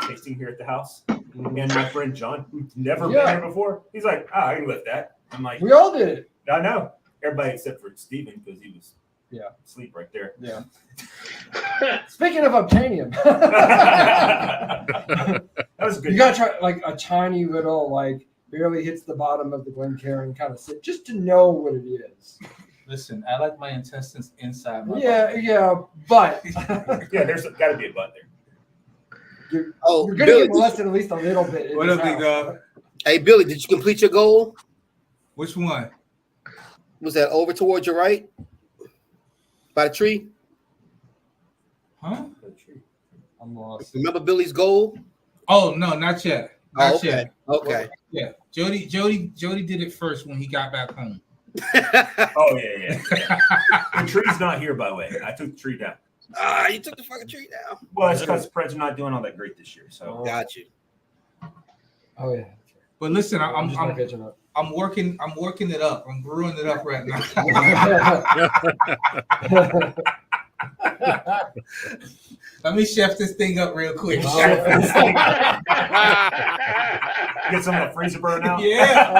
Speaker 1: tasting here at the house, and my friend John, who's never been here before, he's like, I can lift that. I'm like,
Speaker 3: We all did it.
Speaker 1: I know. Everybody except for Steven because he was asleep right there.
Speaker 3: Yeah. Speaking of obtanium,
Speaker 1: That was good.
Speaker 3: you gotta try like a tiny little like barely hits the bottom of the Glencairn kind of sit just to know what it is.
Speaker 4: Listen, I like my intestines inside my
Speaker 3: Yeah, but
Speaker 1: Yeah, there's got to be a butt there.
Speaker 3: you're gonna
Speaker 8: Billy,
Speaker 3: get molested at least a little bit. in
Speaker 4: What
Speaker 3: this
Speaker 4: up, big
Speaker 3: house.
Speaker 4: dog?
Speaker 8: hey, Billy, did you complete your goal?
Speaker 4: Which one?
Speaker 8: Was that over towards your right? By the tree?
Speaker 4: Huh?
Speaker 3: I'm lost.
Speaker 8: Remember Billy's goal?
Speaker 4: Oh no, not yet. Not
Speaker 8: Okay.
Speaker 4: yet.
Speaker 8: Okay.
Speaker 4: Yeah. Jody did it first when he got back home.
Speaker 1: Oh yeah. The tree's not here, by the way. I took the tree down.
Speaker 8: You took the fucking tree down.
Speaker 1: Well, it's because the Preds are not doing all that great this year. So
Speaker 8: Got you.
Speaker 3: Oh yeah.
Speaker 4: But listen,
Speaker 3: I'm just not catching up.
Speaker 4: I'm working it up. I'm brewing it up right now. Let me chef this thing up real quick.
Speaker 1: get some of that freezer burn out.
Speaker 4: Yeah.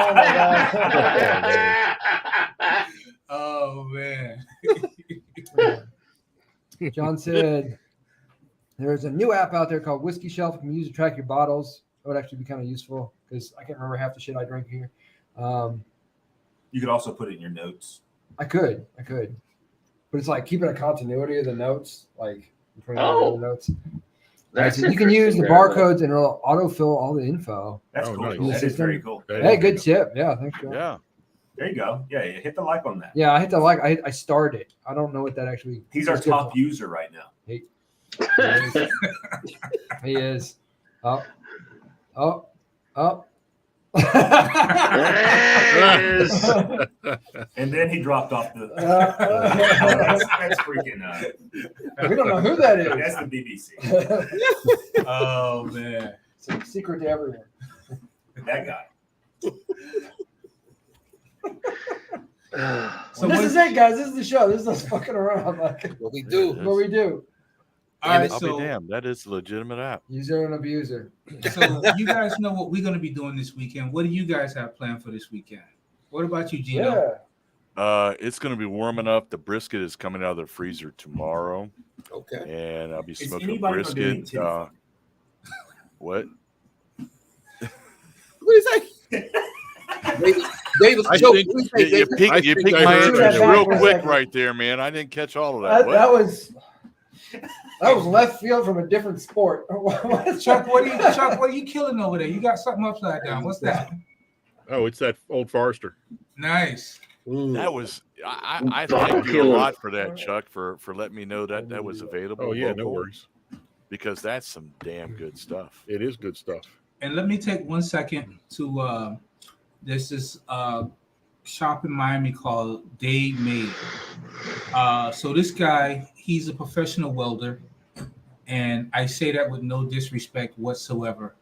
Speaker 4: Oh man.
Speaker 3: John said there's a new app out there called Whiskey Shelf. You can use to track your bottles. That would actually be kind of useful because I can't remember half the shit I drink here.
Speaker 1: You could also put it in your notes.
Speaker 3: I could, but it's like keeping a continuity of the notes, like between
Speaker 5: Oh.
Speaker 3: the notes.
Speaker 5: That's
Speaker 3: So you can use the
Speaker 5: interesting.
Speaker 3: barcodes and it'll autofill all the info.
Speaker 1: That's
Speaker 7: Oh,
Speaker 1: cool.
Speaker 7: nice.
Speaker 1: That is very cool.
Speaker 3: Hey, good tip. Yeah, thanks, John.
Speaker 6: Yeah.
Speaker 1: There you go. Yeah, hit the like on that.
Speaker 3: Yeah, I hit the like. I started. I don't know what that actually.
Speaker 1: He's our
Speaker 3: is good
Speaker 1: top
Speaker 3: for.
Speaker 1: user right now.
Speaker 3: He is. Up.
Speaker 5: Yes.
Speaker 1: And then he dropped off the. That's freaking.
Speaker 3: We don't know who that is.
Speaker 1: That's the BBC.
Speaker 4: Oh man.
Speaker 3: It's a secret to everyone.
Speaker 1: That guy.
Speaker 4: So
Speaker 3: this
Speaker 4: what-
Speaker 3: is it, guys. This is the show. This is us fucking around. Like
Speaker 8: What we do.
Speaker 3: what we do.
Speaker 4: All right,
Speaker 6: I'll
Speaker 4: so
Speaker 6: be damned. That is a legitimate app.
Speaker 3: User and abuser.
Speaker 4: so you guys know what we're gonna be doing this weekend. What do you guys have planned for this weekend? What about you, Gino?
Speaker 3: Yeah.
Speaker 6: It's going to be warm enough. The brisket is coming out of the freezer tomorrow,
Speaker 8: Okay.
Speaker 6: and I'll be
Speaker 1: Is
Speaker 6: smoking a
Speaker 1: anybody gonna do any
Speaker 6: brisket.
Speaker 1: titty fucking?
Speaker 6: What?
Speaker 8: What is that? David's
Speaker 7: I
Speaker 8: joke.
Speaker 7: think-
Speaker 8: What do you say,
Speaker 6: You
Speaker 8: David?
Speaker 7: I
Speaker 6: picked
Speaker 7: think I
Speaker 6: my
Speaker 7: heard
Speaker 6: interest
Speaker 3: that
Speaker 6: real
Speaker 3: for a
Speaker 6: quick
Speaker 3: second.
Speaker 6: right there, man. I didn't catch all of that. What?
Speaker 3: That was left field from a different sport.
Speaker 4: Chuck, what are you killing over there? You got something upside down. What's that?
Speaker 7: Oh, it's that old Forester.
Speaker 4: Nice.
Speaker 6: That was I thank you a lot for that, Chuck, for letting me know that was available.
Speaker 7: Oh yeah, no
Speaker 6: local,
Speaker 7: worries.
Speaker 6: because that's some damn good stuff.
Speaker 7: It is good stuff.
Speaker 4: And let me take 1 second to there's this shop in Miami called Dave Made. So this guy, he's a professional welder, and I say that with no disrespect whatsoever.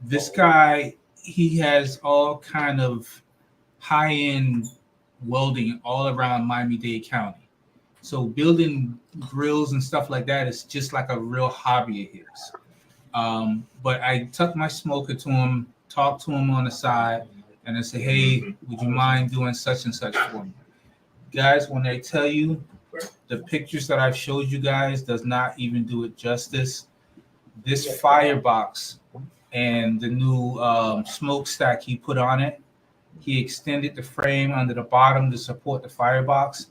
Speaker 4: This guy, he has all kind of high-end welding all around Miami-Dade County. So building grills and stuff like that is just like a real hobby of his. But I took my smoker to him, talked to him on the side, and I said, hey, would you mind doing such and such for me? Guys, when I tell you the pictures that I've showed you guys does not even do it justice. This firebox and the new smokestack he put on it, he extended the frame under the bottom to support the firebox.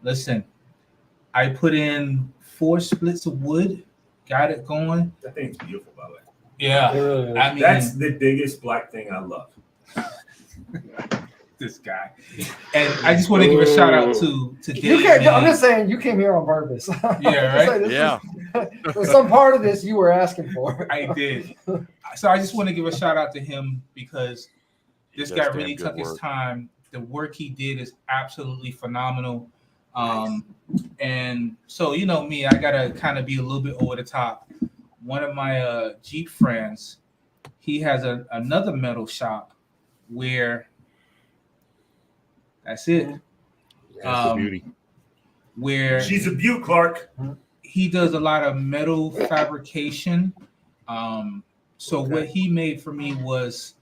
Speaker 4: Listen, I put in 4 splits of wood, got it going.
Speaker 1: That thing's beautiful, by the way.
Speaker 4: Yeah, I mean,
Speaker 1: That's the biggest black thing I love.
Speaker 4: this guy. And I just want to give a shout out to
Speaker 3: You
Speaker 4: Dave.
Speaker 3: can't, I'm
Speaker 4: man.
Speaker 3: just saying you came here on purpose.
Speaker 4: Yeah, right?
Speaker 6: Yeah.
Speaker 3: There's some part of this you were asking for.
Speaker 4: I did. So I just want to give a shout out to him because this
Speaker 6: He
Speaker 4: guy
Speaker 6: does
Speaker 4: really
Speaker 6: damn
Speaker 4: took
Speaker 6: good
Speaker 4: his
Speaker 6: work.
Speaker 4: time. The work he did is absolutely phenomenal. And so, you know me, I got to kind of be a little bit over the top. One of my Jeep friends, he has another metal shop where that's it.
Speaker 7: That's the beauty.
Speaker 4: Where
Speaker 1: She's a beaut, Clark.
Speaker 4: he does a lot of metal fabrication. So what he made for me was,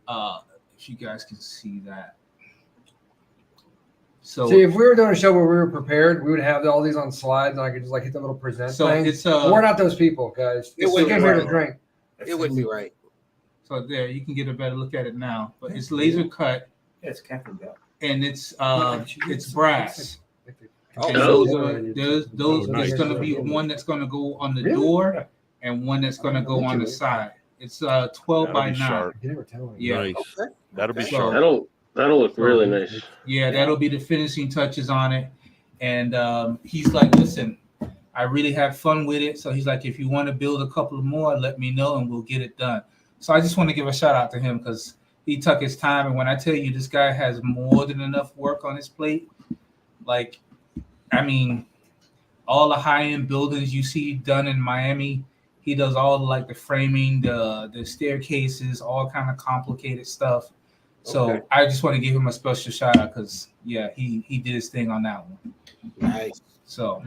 Speaker 4: if you guys can see that. So
Speaker 3: See, if we were doing a show where we were prepared, we would have all these on slides, and I could just like hit the little present
Speaker 4: So
Speaker 3: thing.
Speaker 4: it's
Speaker 3: We're not those people, guys.
Speaker 8: It
Speaker 3: We
Speaker 8: wouldn't
Speaker 3: came
Speaker 8: be
Speaker 3: here to
Speaker 8: right.
Speaker 3: drink.
Speaker 8: It wouldn't be right.
Speaker 4: so there you can get a better look at it now. But it's laser cut
Speaker 1: Yeah, it's Captain Bell.
Speaker 4: and it's brass.
Speaker 8: Oh,
Speaker 4: And
Speaker 8: no.
Speaker 4: those
Speaker 7: Oh, nice.
Speaker 4: there's gonna be one that's gonna go on the
Speaker 3: Really?
Speaker 4: door and one that's gonna go on the side. It's 12
Speaker 6: That'll
Speaker 4: by
Speaker 6: be
Speaker 4: 9.
Speaker 6: sharp.
Speaker 3: You never tell me.
Speaker 4: Yeah.
Speaker 7: Nice.
Speaker 6: That'll be
Speaker 8: Okay.
Speaker 6: sharp.
Speaker 5: That'll look really nice.
Speaker 4: Yeah, that'll be the finishing touches on it. And he's like, listen, I really had fun with it. So he's like, if you want to build a couple more, let me know and we'll get it done. So I just want to give a shout out to him because he took his time. And when I tell you this guy has more than enough work on his plate, like, I mean, all the high-end buildings you see done in Miami, he does all like the framing, the staircases, all kind of complicated stuff. So
Speaker 8: Okay.
Speaker 4: I just want to give him a special shout out because yeah, he did his thing on that one.
Speaker 8: Nice.
Speaker 4: So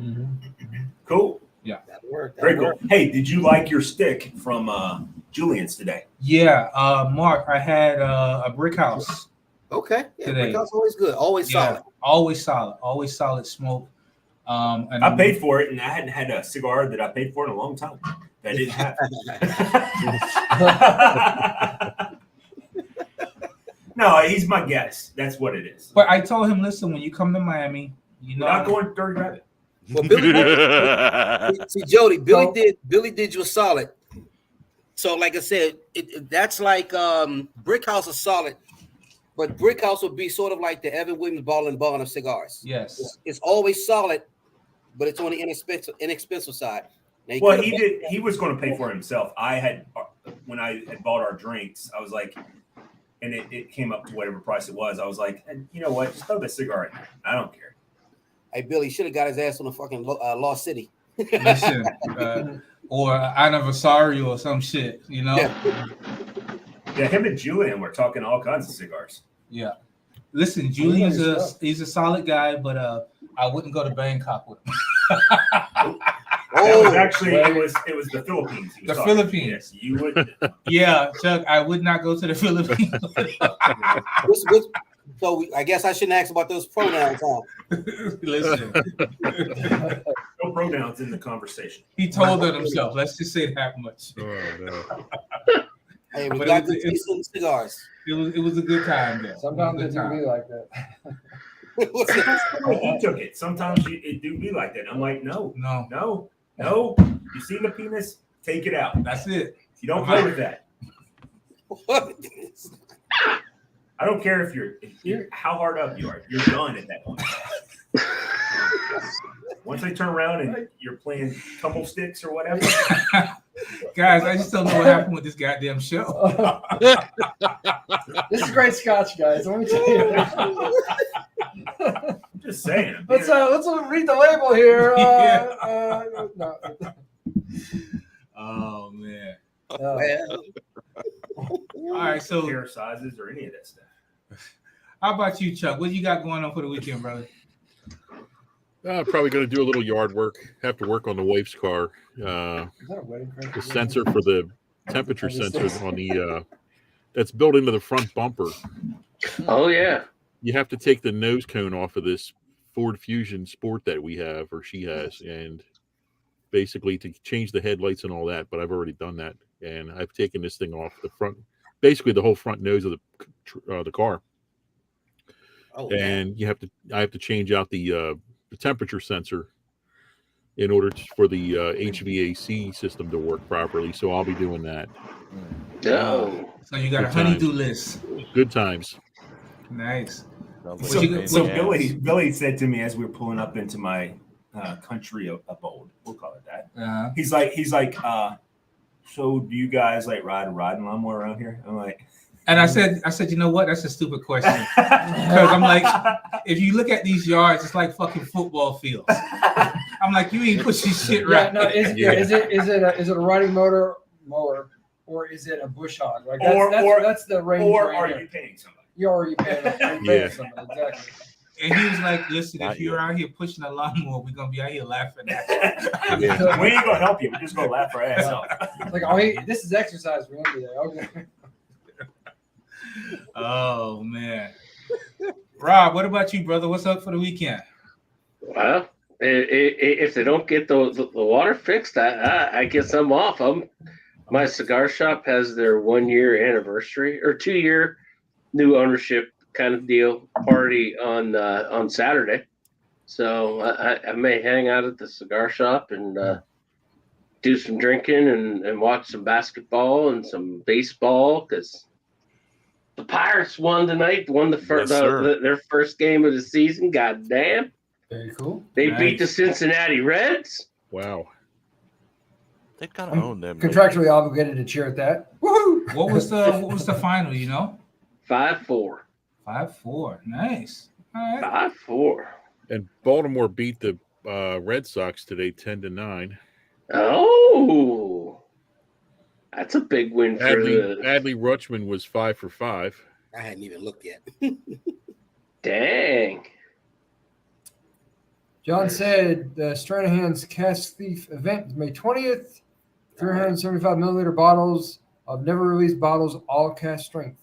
Speaker 1: Cool.
Speaker 8: That'll work.
Speaker 1: Very
Speaker 8: That'll
Speaker 1: cool. Hey, did you like your stick from Julian's today?
Speaker 4: yeah, Mark, I had a brick house.
Speaker 8: Okay. Yeah,
Speaker 4: Today.
Speaker 8: brick house always good. Always
Speaker 4: Yeah,
Speaker 8: solid.
Speaker 4: always solid smoke. And
Speaker 1: I paid for it, and I hadn't had a cigar that I paid for in a long time. That I didn't have. No, he's my guest. That's what it is.
Speaker 4: But I told him, listen, when you come to Miami, you know,
Speaker 1: We're not going dirty rabbit.
Speaker 8: Well, Billy, see, Jody, Billy did you a solid. So, like I said, that's like Brick House is solid, but Brick House would be sort of like the Evan Williams Ball and Bond of cigars.
Speaker 4: yes.
Speaker 8: It's always solid, but it's on the inexpensive side. Now,
Speaker 1: Well, he was going to pay for it himself. I had, when I had bought our drinks, I was like, and it came up to whatever price it was. I was like, you know what? Just throw the cigar in there. I don't care.
Speaker 8: Hey, Billy should have got his ass on the fucking Lost City.
Speaker 4: Listen, or anniversary or some shit, you know?
Speaker 1: Yeah, him and Julian were talking all kinds of cigars.
Speaker 4: Yeah. Listen, Julian's he's a solid guy, but I wouldn't go to Bangkok with him.
Speaker 1: That was
Speaker 8: Oh,
Speaker 1: actually it was the Philippines. he was
Speaker 4: The
Speaker 1: talking.
Speaker 4: Philippines.
Speaker 1: Yes, you would.
Speaker 4: Yeah, Chuck, I would not go to the Philippines.
Speaker 8: I guess I shouldn't ask about those pronouns, huh?
Speaker 4: Listen,
Speaker 1: No pronouns in the conversation.
Speaker 4: he told on himself. Let's just say that much.
Speaker 7: Oh, no.
Speaker 8: Hey, we
Speaker 4: But
Speaker 8: got
Speaker 4: it
Speaker 8: the
Speaker 4: was-
Speaker 8: decent cigars.
Speaker 4: It was a good time though.
Speaker 3: Sometimes
Speaker 4: It
Speaker 3: it
Speaker 4: was a
Speaker 3: do
Speaker 4: good
Speaker 3: be
Speaker 4: time.
Speaker 3: like that.
Speaker 1: He took it. Sometimes it do be like that. I'm like, no.
Speaker 4: No,
Speaker 1: You see the penis? Take it out.
Speaker 4: that's it.
Speaker 1: You don't play with that. I don't care if you're how hard up you are. You're done at that point. Once they turn around and you're playing tumble sticks or whatever.
Speaker 4: Guys, I just don't know what happened with this goddamn show.
Speaker 3: This is great scotch, guys. Let me tell you.
Speaker 1: I'm just saying.
Speaker 3: Let's read the label here. No.
Speaker 4: Oh man.
Speaker 3: No.
Speaker 4: All right, so
Speaker 1: Hair sizes or any of that stuff.
Speaker 4: how about you, Chuck? What you got going on for the weekend, brother?
Speaker 7: Probably going to do a little yard work. Have to work on the wife's car.
Speaker 3: Is that a wedding cake?
Speaker 7: The sensor for the temperature sensor on the that's built into the front bumper.
Speaker 5: Oh yeah.
Speaker 7: You have to take the nose cone off of this Ford Fusion Sport that we have, or she has, and basically to change the headlights and all that. But I've already done that, and I've taken this thing off the front, basically the whole front nose of the car.
Speaker 8: Oh,
Speaker 7: And I have to change out the temperature sensor in order for the HVAC system to work properly. So I'll be doing that.
Speaker 5: No.
Speaker 4: So you got a
Speaker 7: Good
Speaker 4: honey-do
Speaker 7: times.
Speaker 4: list.
Speaker 7: Good times.
Speaker 4: Nice.
Speaker 1: So Billy said to me as we were pulling up into my country abode, we'll call it that. He's like, so do you guys like ride a riding lawnmower around here? I'm like,
Speaker 4: And I said, you know what? That's a stupid question. Because I'm like, if you look at these yards, it's like fucking football fields. I'm like, you ain't pushing shit right.
Speaker 3: Yeah, no, is it a riding mower, or is it a bush hog? Like that's the range.
Speaker 1: or
Speaker 3: right
Speaker 1: are
Speaker 3: there.
Speaker 1: you paying somebody?
Speaker 3: You already paying
Speaker 7: Yeah.
Speaker 3: somebody, exactly.
Speaker 4: And he was like, listen,
Speaker 6: Not
Speaker 4: if you're out here pushing a lawnmower, we're going to be out here laughing at you.
Speaker 1: We ain't gonna help you. We're just gonna laugh our ass off.
Speaker 3: Like, oh, hey, this is exercise for him today. Okay.
Speaker 4: Oh, man. Rob, what about you, brother? What's up for the weekend?
Speaker 5: Well, if they don't get the water fixed, I guess I'm off. My cigar shop has their 1 year anniversary or 2 year new ownership kind of deal party on Saturday. So I may hang out at the cigar shop and do some drinking and watch some basketball and some baseball because the Pirates won tonight. Won their first game of the season. God damn!
Speaker 3: Very cool.
Speaker 5: They
Speaker 4: Nice.
Speaker 5: beat the Cincinnati Reds.
Speaker 7: Wow.
Speaker 6: They've got to own them.
Speaker 3: Contractually obligated to cheer at that. Woohoo!
Speaker 4: What was the final, you know?
Speaker 5: 5-4.
Speaker 4: 5-4. Nice. All right.
Speaker 5: 5-4.
Speaker 7: And Baltimore beat the Red Sox today 10-9.
Speaker 5: Oh, that's a big win for
Speaker 7: Adley Rutschman was 5 for 5.
Speaker 8: I hadn't even looked yet.
Speaker 5: Dang.
Speaker 3: John said the Stranahan's Cast Thief event is May 20th. 375 milliliter bottles of never released bottles, all cast strength.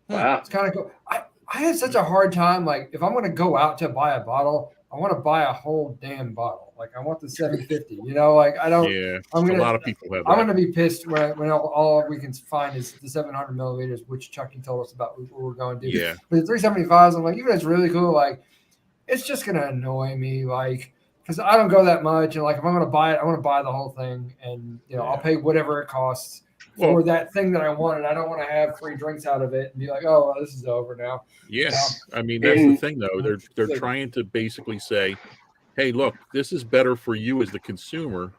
Speaker 5: Wow.
Speaker 3: It's kind of cool. I had such a hard time. Like, if I'm going to go out to buy a bottle, I want to buy a whole damn bottle. Like, I want the 750. You know, like I don't.
Speaker 7: Yeah,
Speaker 3: I'm gonna.
Speaker 7: a lot of people have
Speaker 3: I'm
Speaker 7: that.
Speaker 3: going to be pissed when all we can find is the 700 milliliters, which Chucky told us about what we're going to do.
Speaker 7: Yeah.
Speaker 3: But the 375s, I'm like, even though it's really cool, like, it's just going to annoy me, like, because I don't go that much. And, like, if I'm going to buy it, I want to buy the whole thing. And, you know, I'll pay whatever it costs for that thing that I wanted. I don't want to have free drinks out of it and be like, oh, well, this is over now.
Speaker 7: Yes. I mean, that's the thing, though. They're trying to basically say, hey, look, this is better for you as the consumer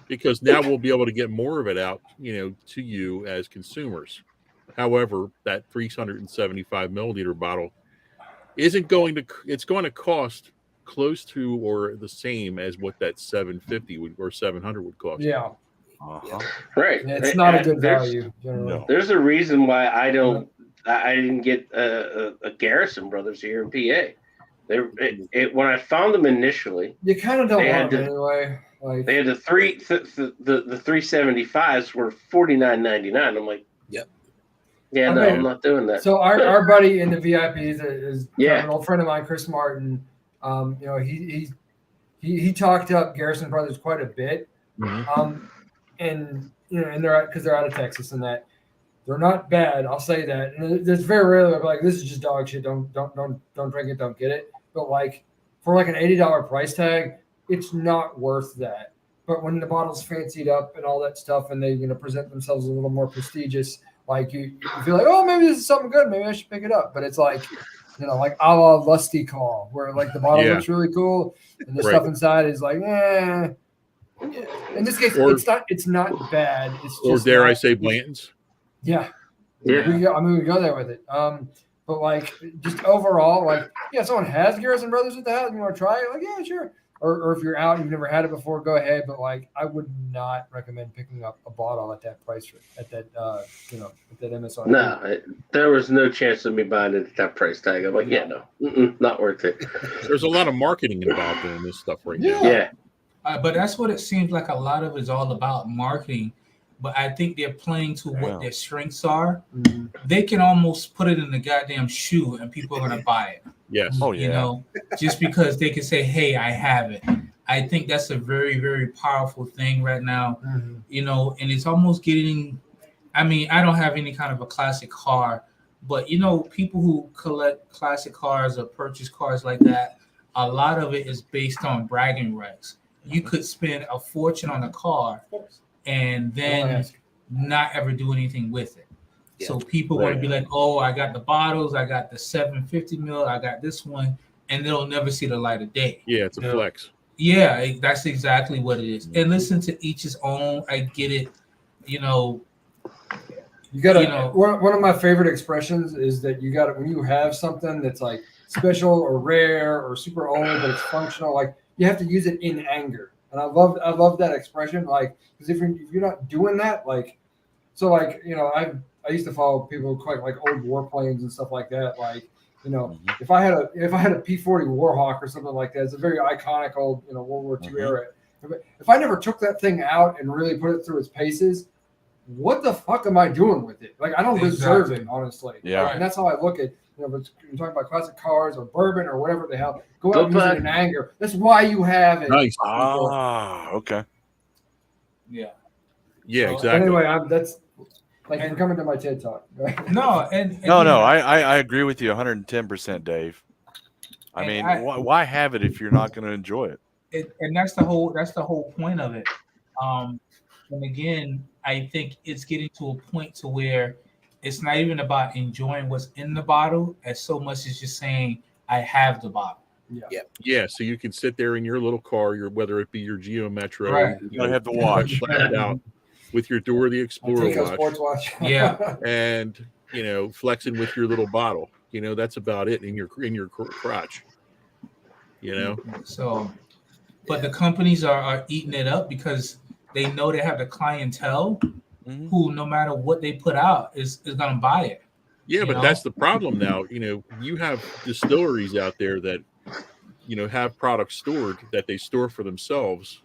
Speaker 7: because now we'll be able to get more of it out, to you as consumers. However, that 375 milliliter bottle it's going to cost close to or the same as what that 750 or 700 would cost.
Speaker 3: Yeah.
Speaker 6: Uh-huh.
Speaker 5: Right.
Speaker 3: It's not a good value, generally.
Speaker 6: No.
Speaker 5: There's a reason why I didn't get a Garrison Brothers here in PA When I found them initially,
Speaker 3: You kind of don't
Speaker 5: They
Speaker 3: want
Speaker 5: had
Speaker 3: them
Speaker 5: to-
Speaker 3: anyway. Like,
Speaker 5: they had the 375s were $49.99. I'm like,
Speaker 8: Yep.
Speaker 5: Yeah, no,
Speaker 3: Okay.
Speaker 5: I'm not doing that.
Speaker 3: so our buddy in the VIPs is
Speaker 5: Yeah.
Speaker 3: kind of an old friend of mine, Chris Martin. You know, he talked up Garrison Brothers quite a bit. And you know, and they're out of Texas, and that they're not bad. I'll say that. And it's very rarely I'm like, this is just dog shit. Don't drink it. Don't get it. But like for like an $80 price tag, it's not worth that. But when the bottle's fancied up and all that stuff, and they present themselves a little more prestigious, like you feel like, oh, maybe this is something good. Maybe I should pick it up. But it's like, like a la Lusty Call, where like the bottle looks really cool and the stuff inside is like, eh. In this case, it's not bad. It's just
Speaker 7: or dare I say Blanton's?
Speaker 3: Yeah.
Speaker 5: Yeah.
Speaker 3: We go there with it. But like just overall, like, yeah, someone has Garrison Brothers at the house, you want to try it? Like, yeah, sure. Or if you're out and you've never had it before, go ahead. But like, I would not recommend picking up a bottle at that price at that at that MSRP.
Speaker 5: No, there was no chance of me buying it at that price tag. I'm like, no, not worth it.
Speaker 7: There's a lot of marketing involved in this stuff right now.
Speaker 5: Yeah.
Speaker 4: But that's what it seems like a lot of it's all about, marketing. But I think they're playing to what their strengths are.
Speaker 3: Mhm.
Speaker 4: They can almost put it in the goddamn shoe and people are going to buy it.
Speaker 7: Yes.
Speaker 6: Oh yeah.
Speaker 4: Just because they can say, hey, I have it. I think that's a very, very powerful thing right now.
Speaker 3: Mhm.
Speaker 4: And it's almost getting, I mean, I don't have any kind of a classic car, but, people who collect classic cars or purchase cars like that, a lot of it is based on bragging rights. You could spend a fortune on a car and then not ever do anything with it.
Speaker 8: Yeah.
Speaker 4: So people want to be like, oh, I got the bottles, I got the 750 mil, I got this one, and they'll never see the light of day.
Speaker 7: Yeah, it's a flex.
Speaker 4: Yeah, that's exactly what it is. And listen, to each his own. I get it.
Speaker 3: You gotta. One of my favorite expressions is that you got when you have something that's like special or rare or super old, but it's functional. Like you have to use it in anger, and I love that expression. Like because if you're not doing that, like so, like I used to follow people quite like old warplanes and stuff like that. Like if I had a P-40 Warhawk or something like that, it's a very iconic old World War II era. If I never took that thing out and really put it through its paces, what the fuck am I doing with it? Like I don't deserve it, honestly.
Speaker 6: Yeah.
Speaker 3: And that's how I look at but you're talking about classic cars or bourbon or whatever the hell. Go out and use it in anger. That's why you have it.
Speaker 7: Nice.
Speaker 6: Okay.
Speaker 4: Yeah.
Speaker 7: Yeah,
Speaker 4: So,
Speaker 7: exactly.
Speaker 3: Anyway, that's like you're coming to my TED talk. Right?
Speaker 4: No,
Speaker 6: No, I agree with you 110%, Dave. I mean, why have it if you're not going to enjoy it?
Speaker 4: And that's the whole point of it. And again, I think it's getting to a point to where it's not even about enjoying what's in the bottle as so much as just saying, I have the bottle.
Speaker 7: Yeah, so you can sit there in your little car, whether it be your Geo Metro,
Speaker 4: Right.
Speaker 6: You have the watch.
Speaker 7: flat out with your Dora the Explorer
Speaker 3: Take a
Speaker 7: watch, sports
Speaker 3: watch.
Speaker 4: Yeah.
Speaker 7: and flexing with your little bottle. That's about it in your crotch.
Speaker 4: So, but the companies are eating it up because they know they have the clientele who, no matter what they put out, is going to buy it.
Speaker 7: Yeah, but that's the problem now. You have distilleries out there that, have products stored that they store for themselves.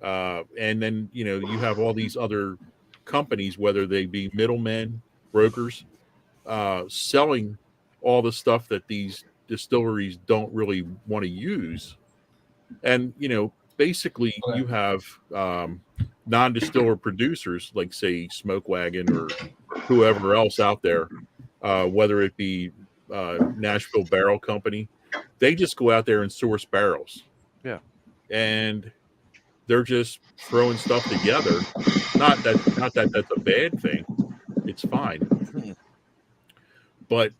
Speaker 7: And then, you have all these other companies, whether they be middlemen, brokers, selling all the stuff that these distilleries don't really want to use. And, basically you have non-distiller producers like, say, Smoke Wagon or whoever else out there, whether it be Nashville Barrel Company. They just go out there and source barrels.
Speaker 6: Yeah.
Speaker 7: And they're just throwing stuff together. Not that that's a bad thing. It's fine. But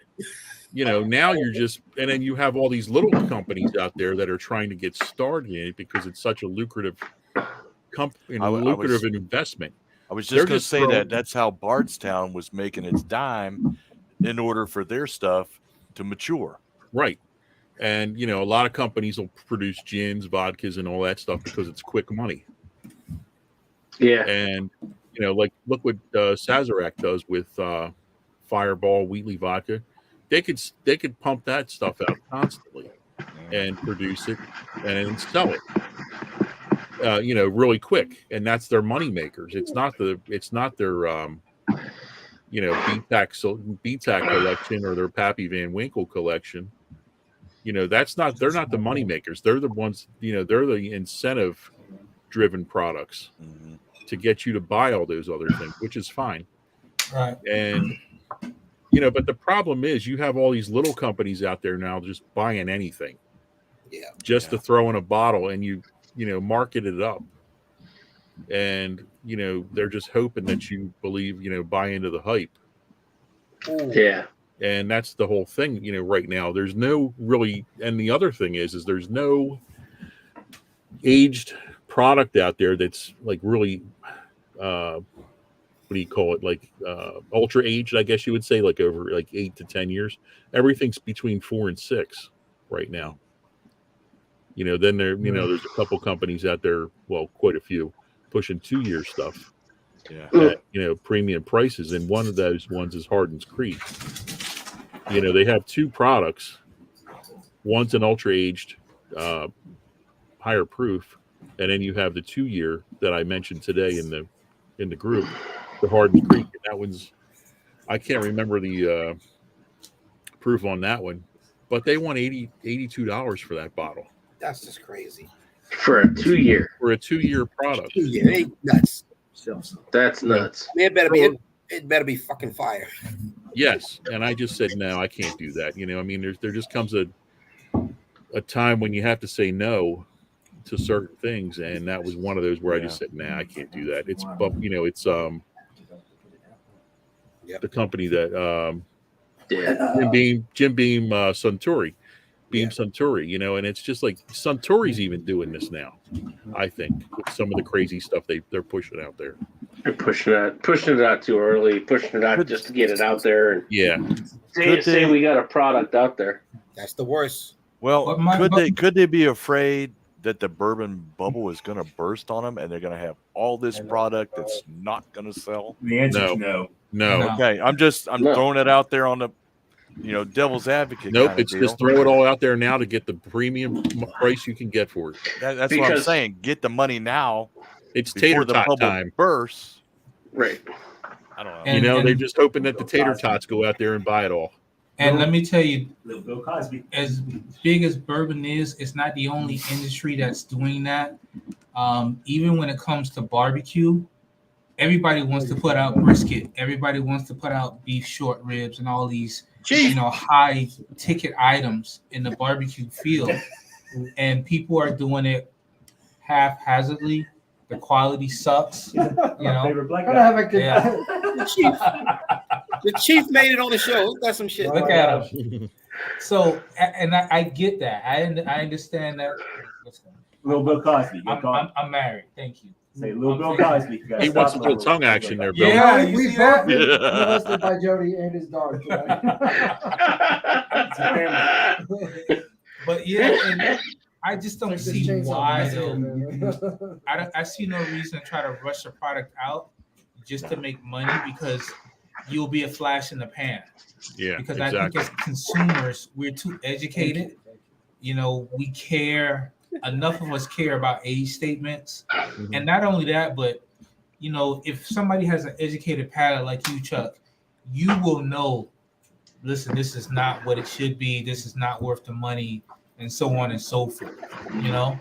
Speaker 7: now you're just, and then you have all these little companies out there that are trying to get started in it because it's such a lucrative investment.
Speaker 6: I was just going to say that's how Bardstown was making its dime in order for their stuff to mature.
Speaker 7: Right. And, a lot of companies will produce gins, vodkas, and all that stuff because it's quick money.
Speaker 5: Yeah.
Speaker 7: And, look what Sazerac does with Fireball Wheatley vodka. they could pump that stuff out constantly and produce it and then sell it. Really quick, and that's their money makers. It's not their BTAC collection or their Pappy Van Winkle collection. They're not the money makers. They're the ones, they're the incentive driven products to get you to buy all those other things, which is fine.
Speaker 4: Right.
Speaker 7: And but the problem is you have all these little companies out there now just buying anything.
Speaker 8: Yeah.
Speaker 7: Just to throw in a bottle and you market it up. And they're just hoping that you believe, buy into the hype.
Speaker 5: Yeah.
Speaker 7: And that's the whole thing, right now. There's no really, and the other thing is there's no aged product out there that's like really, what do you call it? Like ultra aged, I guess you would say, like over like 8 to 10 years. Everything's between 4 and 6 right now. Then there's a couple companies out there, well, quite a few, pushing 2-year stuff at premium prices, and one of those ones is Hardin's Creek. They have 2 products. One's an ultra aged, higher proof, and then you have the 2-year that I mentioned today in the group, the Hardin's Creek. And that one's, I can't remember the proof on that one, but they want $82 for that bottle.
Speaker 8: That's just crazy.
Speaker 5: For a 2-year.
Speaker 7: For a 2-year product.
Speaker 8: 2 year, ain't nuts.
Speaker 5: That's nuts.
Speaker 8: Man, it better be fucking fire.
Speaker 7: Yes, and I just said no, I can't do that. There just comes a time when you have to say no to certain things, and that was one of those where I just said, nah, I can't do that. It's the company that Jim Beam Suntory. Suntory, and it's just like Suntory's even doing this now. I think with some of the crazy stuff they're pushing out there.
Speaker 5: They're pushing it out too early, pushing it out just to get it out there, and say we got a product out there.
Speaker 8: That's the worst.
Speaker 6: Well, could they be afraid that the bourbon bubble is going to burst on them and they're going to have all this product that's not going to sell?
Speaker 1: The answer is no.
Speaker 7: No.
Speaker 6: Okay, I'm throwing it out there on the devil's advocate.
Speaker 7: Nope, it's just throw it all out there now to get the premium price you can get for it.
Speaker 6: That's what I'm saying. Get the money now.
Speaker 7: It's tater tot time.
Speaker 6: Burst.
Speaker 5: Right.
Speaker 6: I don't know.
Speaker 7: They're just hoping that the tater tots go out there and buy it all.
Speaker 4: And let me tell you,
Speaker 1: Bill Cosby.
Speaker 4: as big as bourbon is, it's not the only industry that's doing that. Even when it comes to barbecue, everybody wants to put out brisket. Everybody wants to put out beef short ribs and all these high ticket items in the barbecue field, and people are doing it haphazardly. The quality sucks.
Speaker 1: Favorite black
Speaker 3: Gotta
Speaker 1: guy.
Speaker 3: have a good
Speaker 8: The chief made it on the show. That's some shit.
Speaker 4: Look at him. So, and I get that. I understand that.
Speaker 1: Little Bill Cosby.
Speaker 4: I'm married. Thank you.
Speaker 1: Say Little Bill Cosby.
Speaker 7: He wants a little tongue action there, Bill.
Speaker 4: Yeah, you
Speaker 3: we
Speaker 4: see
Speaker 3: both
Speaker 4: that?
Speaker 3: been molested by Jody and his dog.
Speaker 4: But yeah, and I just don't see why though. I see no reason to try to rush a product out just to make money, because you'll be a flash in the pan.
Speaker 7: Yeah,
Speaker 4: because
Speaker 7: exactly.
Speaker 4: I think as consumers, we're too educated. We care. Enough of us care about age statements.
Speaker 7: Mm-hmm.
Speaker 4: And not only that, but if somebody has an educated palate like you, Chuck, you will know, listen, this is not what it should be. This is not worth the money, and so on and so forth.
Speaker 7: Yeah.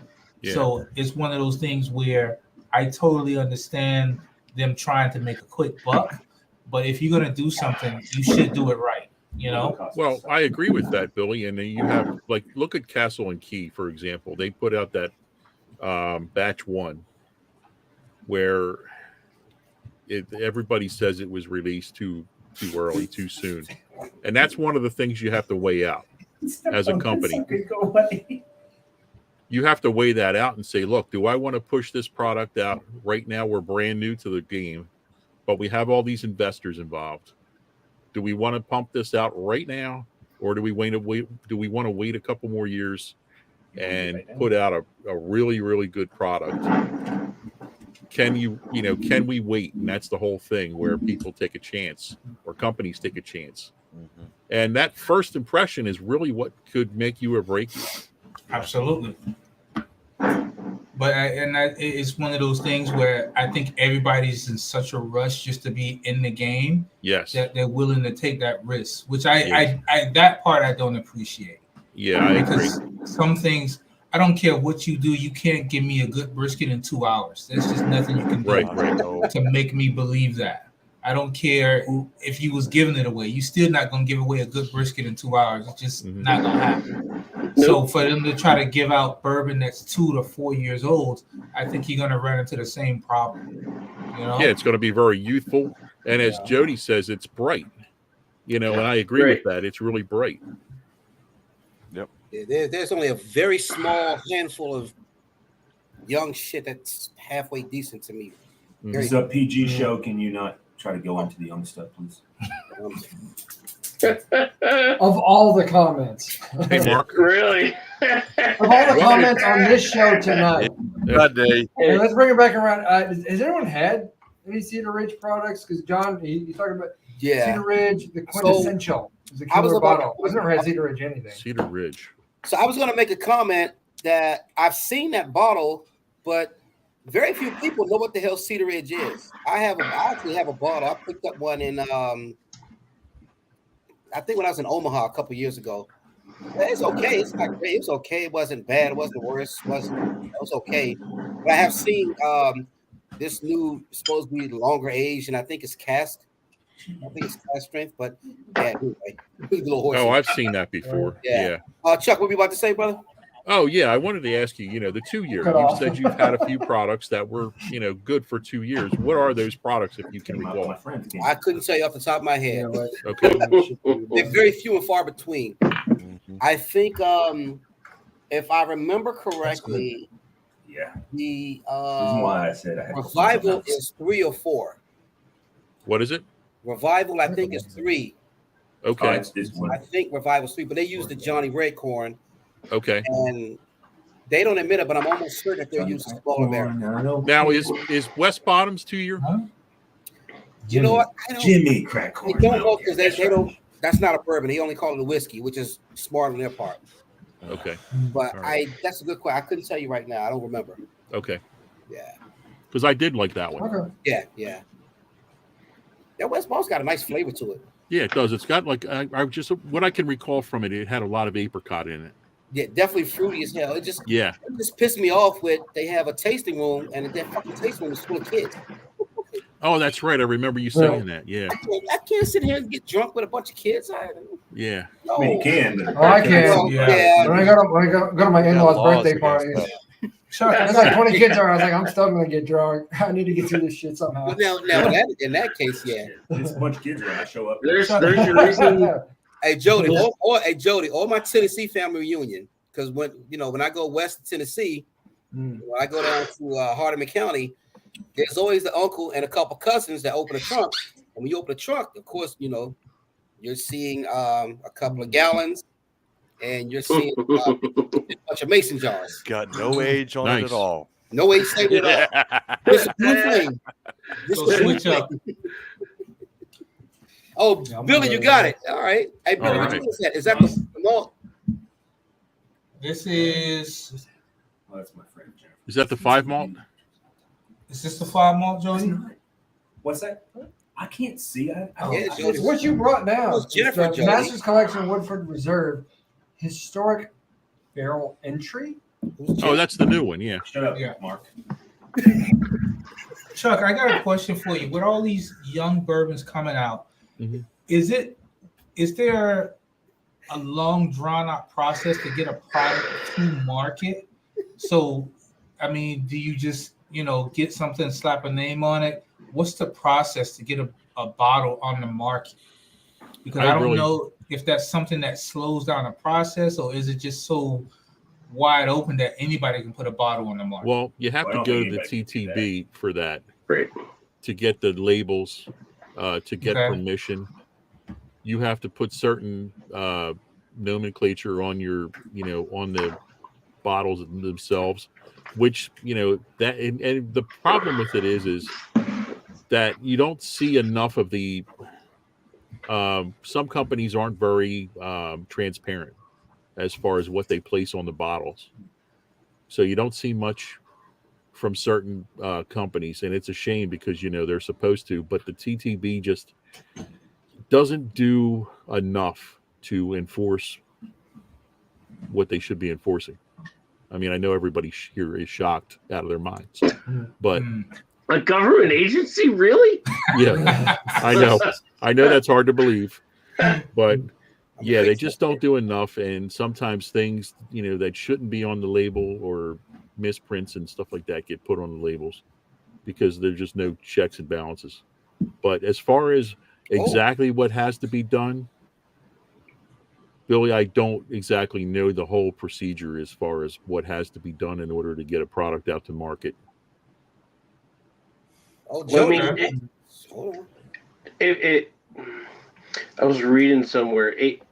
Speaker 4: So it's one of those things where I totally understand them trying to make a quick buck, but if you're gonna do something, you should do it right.
Speaker 7: Well, I agree with that, Billy. And then you have, look at Castle and Key, for example. They put out that batch 1 where everybody says it was released too early, too soon. And that's one of the things you have to weigh out as a company. You have to weigh that out and say, look, do I want to push this product out right now? We're brand new to the game, but we have all these investors involved. Do we want to pump this out right now, or do we want to wait a couple more years and put out a really, really good product? Can we wait? And that's the whole thing, where people take a chance or companies take a chance. And that first impression is really what could make you or break you.
Speaker 4: Absolutely. But it's one of those things where I think everybody's in such a rush just to be in the game
Speaker 7: Yes.
Speaker 4: that they're willing to take that risk, which I
Speaker 7: Yes.
Speaker 4: that part I don't appreciate.
Speaker 7: Yeah, I agree.
Speaker 4: Because some things, I don't care what you do, you can't give me a good brisket in 2 hours. There's just nothing you can do to make me believe that. I don't care if you was giving it away. You still not gonna give away a good brisket in 2 hours. It's just not gonna happen. So for them to try to give out bourbon that's 2 to 4 years old, I think you're gonna run into the same problem. You know?
Speaker 7: Yeah, it's going to be very youthful, and as Jody says, it's bright. You know, and I agree with that. It's really bright.
Speaker 6: Yep.
Speaker 8: Yeah, there's only a very small handful of young shit that's halfway decent to me.
Speaker 1: This is a PG show. Can you not try to go into the young stuff, please?
Speaker 3: Of all the comments,
Speaker 7: Hey, Mark.
Speaker 5: Really?
Speaker 3: of all the comments on this show tonight,
Speaker 6: Hey,
Speaker 3: let's bring it back around. Has anyone had any Cedar Ridge products? Because John, he's talking about Cedar Ridge, the quintessential. So,
Speaker 8: I was about to,
Speaker 3: I've never had Cedar Ridge anything.
Speaker 7: Cedar Ridge.
Speaker 8: So I was going to make a comment that I've seen that bottle, but very few people know what the hell Cedar Ridge is. I actually have a bottle. I picked up one in I think when I was in Omaha a couple years ago. It's okay. It's not great. It was okay. It wasn't bad. It wasn't worse. It was okay. But I have seen this new supposed to be longer age, and I think it's cask. I think it's cask strength, but yeah, anyway, little horse.
Speaker 7: Oh, I've seen that before. Yeah.
Speaker 8: Chuck, what were you about to say, brother?
Speaker 7: Oh, yeah. I wanted to ask you, the 2 year, you said you've had a few products that were, good for 2 years. What are those products, if you can recall?
Speaker 8: I couldn't tell you off the top of my head.
Speaker 7: Okay.
Speaker 8: They're very few and far between. I think, if I remember correctly, the
Speaker 1: why I said I had
Speaker 8: Revival is 3 or 4.
Speaker 7: What is it?
Speaker 8: Revival, I think, is 3.
Speaker 7: Okay.
Speaker 8: I think Revival's 3, but they use the Johnny Red corn.
Speaker 7: Okay.
Speaker 8: And they don't admit it, but I'm almost certain that they're using smaller barrel.
Speaker 7: Now, is West Bottoms 2 year?
Speaker 8: You know what?
Speaker 1: Jimmy crack corn.
Speaker 8: They don't know because they don't. That's not a bourbon. They only call it a whiskey, which is smart on their part.
Speaker 7: Okay.
Speaker 8: But that's a good question. I couldn't tell you right now. I don't remember.
Speaker 7: Okay.
Speaker 8: Yeah.
Speaker 7: Because I did like that one.
Speaker 3: Okay.
Speaker 8: Yeah. That West Ball's got a nice flavor to it.
Speaker 7: Yeah, it does. It's got like what I can recall from it. It had a lot of apricot in it.
Speaker 8: Yeah, definitely fruity as hell. It just pissed me off with they have a tasting room and that fucking tasting room is full of kids.
Speaker 7: Oh, that's right. I remember you saying that. Yeah.
Speaker 8: I can't sit here and get drunk with a bunch of kids.
Speaker 7: Yeah.
Speaker 8: No.
Speaker 1: I mean, you can.
Speaker 3: I can.
Speaker 8: Yeah.
Speaker 3: When I go to my in-laws' birthday party, there's like 20 kids around. I was like, I'm still gonna get drunk. I need to get through this shit somehow.
Speaker 8: Now in that case, yeah.
Speaker 1: There's a bunch of kids around. I show up.
Speaker 5: There's your reason.
Speaker 8: Hey Jody, all my Tennessee family reunion. Because when I go west of Tennessee, when I go down to Hardeman County, there's always the uncle and a couple cousins that open a trunk. And when you open a trunk, of course, you're seeing a couple of gallons, and you're seeing a bunch of mason jars.
Speaker 6: Got no age on it at all.
Speaker 8: No age statement at all. This is a new thing. This is a new thing. Oh, Billy, you got it. All right. Hey, Billy, what is that? Is that the malt?
Speaker 4: This is.
Speaker 1: Oh, that's my friend Jennifer.
Speaker 7: Is that the 5 malt?
Speaker 4: Is this the 5 malt, Jody?
Speaker 1: What's that? I can't see.
Speaker 8: Jody.
Speaker 3: What you brought now?
Speaker 8: Jennifer,
Speaker 3: the Masters Collection Woodford Reserve Historic Barrel Entry.
Speaker 7: Oh, that's the new one. Yeah.
Speaker 1: Shut up, Mark.
Speaker 4: Chuck, I got a question for you. With all these young bourbons coming out, is there a long drawn out process to get a product to market? So, I mean, do you just get something, slap a name on it? What's the process to get a bottle on the market? Because I don't know if that's something that slows down the process, or is it just so wide open that anybody can put a bottle on the market?
Speaker 7: Well, you have to go to the TTB for that,
Speaker 5: right?
Speaker 7: To get the labels, to get permission. You have to put certain nomenclature on your, on the bottles themselves, which, that, and the problem with it is that you don't see enough of the some companies aren't very transparent as far as what they place on the bottles. So you don't see much from certain companies, and it's a shame because, they're supposed to, but the TTB just doesn't do enough to enforce what they should be enforcing. I mean, I know everybody here is shocked out of their minds, but
Speaker 5: a government agency, really?
Speaker 7: Yeah, I know that's hard to believe, but yeah, they just don't do enough, and sometimes things that shouldn't be on the label or misprints and stuff like that get put on the labels because there's just no checks and balances. But as far as exactly what has to be done, Billy, I don't exactly know the whole procedure as far as what has to be done in order to get a product out to market.
Speaker 8: Oh,
Speaker 5: Well, I
Speaker 8: Jody.
Speaker 5: mean, I was reading somewhere. It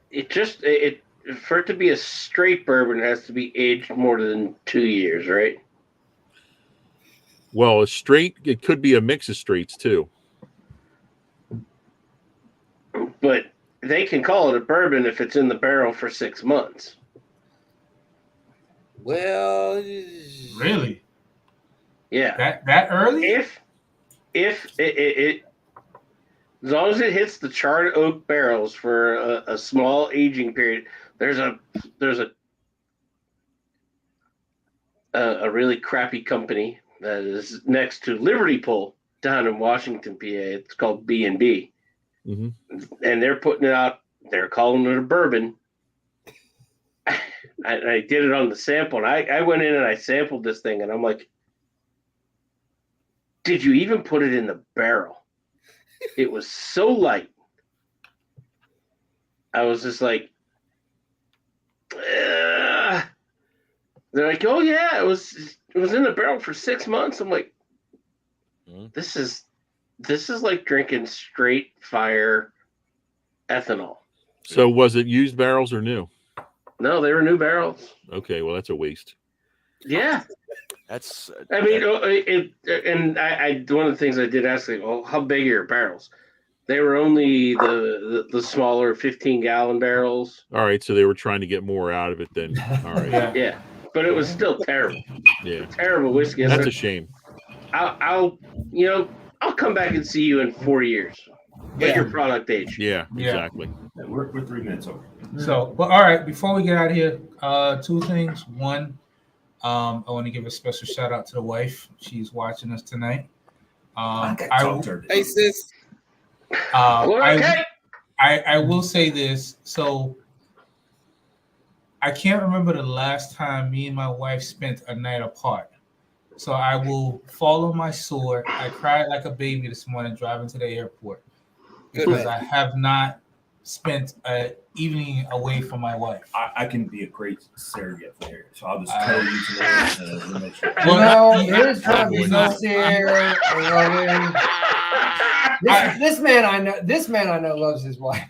Speaker 5: for it to be a straight bourbon, it has to be aged more than 2 years, right?
Speaker 7: Well, a straight, it could be a mix of straights too.
Speaker 5: But they can call it a bourbon if it's in the barrel for 6 months.
Speaker 8: Well,
Speaker 4: Really?
Speaker 5: Yeah.
Speaker 4: That early?
Speaker 5: If it as long as it hits the charred oak barrels for a small aging period, there's a really crappy company that is next to Liberty Pole down in Washington, PA. It's called B&B.
Speaker 7: Mm-hmm.
Speaker 5: And they're putting it out. They're calling it a bourbon. I did it on the sample, and I went in and I sampled this thing, and I'm like, did you even put it in the barrel? It was so light. I was just like, they're like, oh yeah, it was in the barrel for 6 months. I'm like, this is like drinking straight fire ethanol.
Speaker 7: So was it used barrels or new?
Speaker 5: No, they were new barrels.
Speaker 7: Okay, well that's a waste.
Speaker 5: Yeah.
Speaker 6: That's.
Speaker 5: I mean, one of the things I did ask, like, well, how big are your barrels? They were only the smaller 15-gallon barrels.
Speaker 7: All right, so they were trying to get more out of it than. All right.
Speaker 5: Yeah, but it was still terrible.
Speaker 7: Yeah.
Speaker 5: Terrible whiskey.
Speaker 7: That's a shame.
Speaker 5: I'll come back and see you in 4 years. Get your product age.
Speaker 7: Yeah, exactly.
Speaker 1: We're 3 minutes over.
Speaker 4: So, but all right, before we get out of here, 2 things. One, I want to give a special shout out to the wife. She's watching us tonight.
Speaker 8: Hey, sis.
Speaker 4: I will say this. So I can't remember the last time me and my wife spent a night apart. So I will follow my sword. I cried like a baby this morning driving to the airport because I have not spent an evening away from my wife.
Speaker 1: I can be a great surrogate for her, so I'll just tell you tonight to make sure.
Speaker 3: Well, here's trying to be sincere and loving. This man I know loves his wife.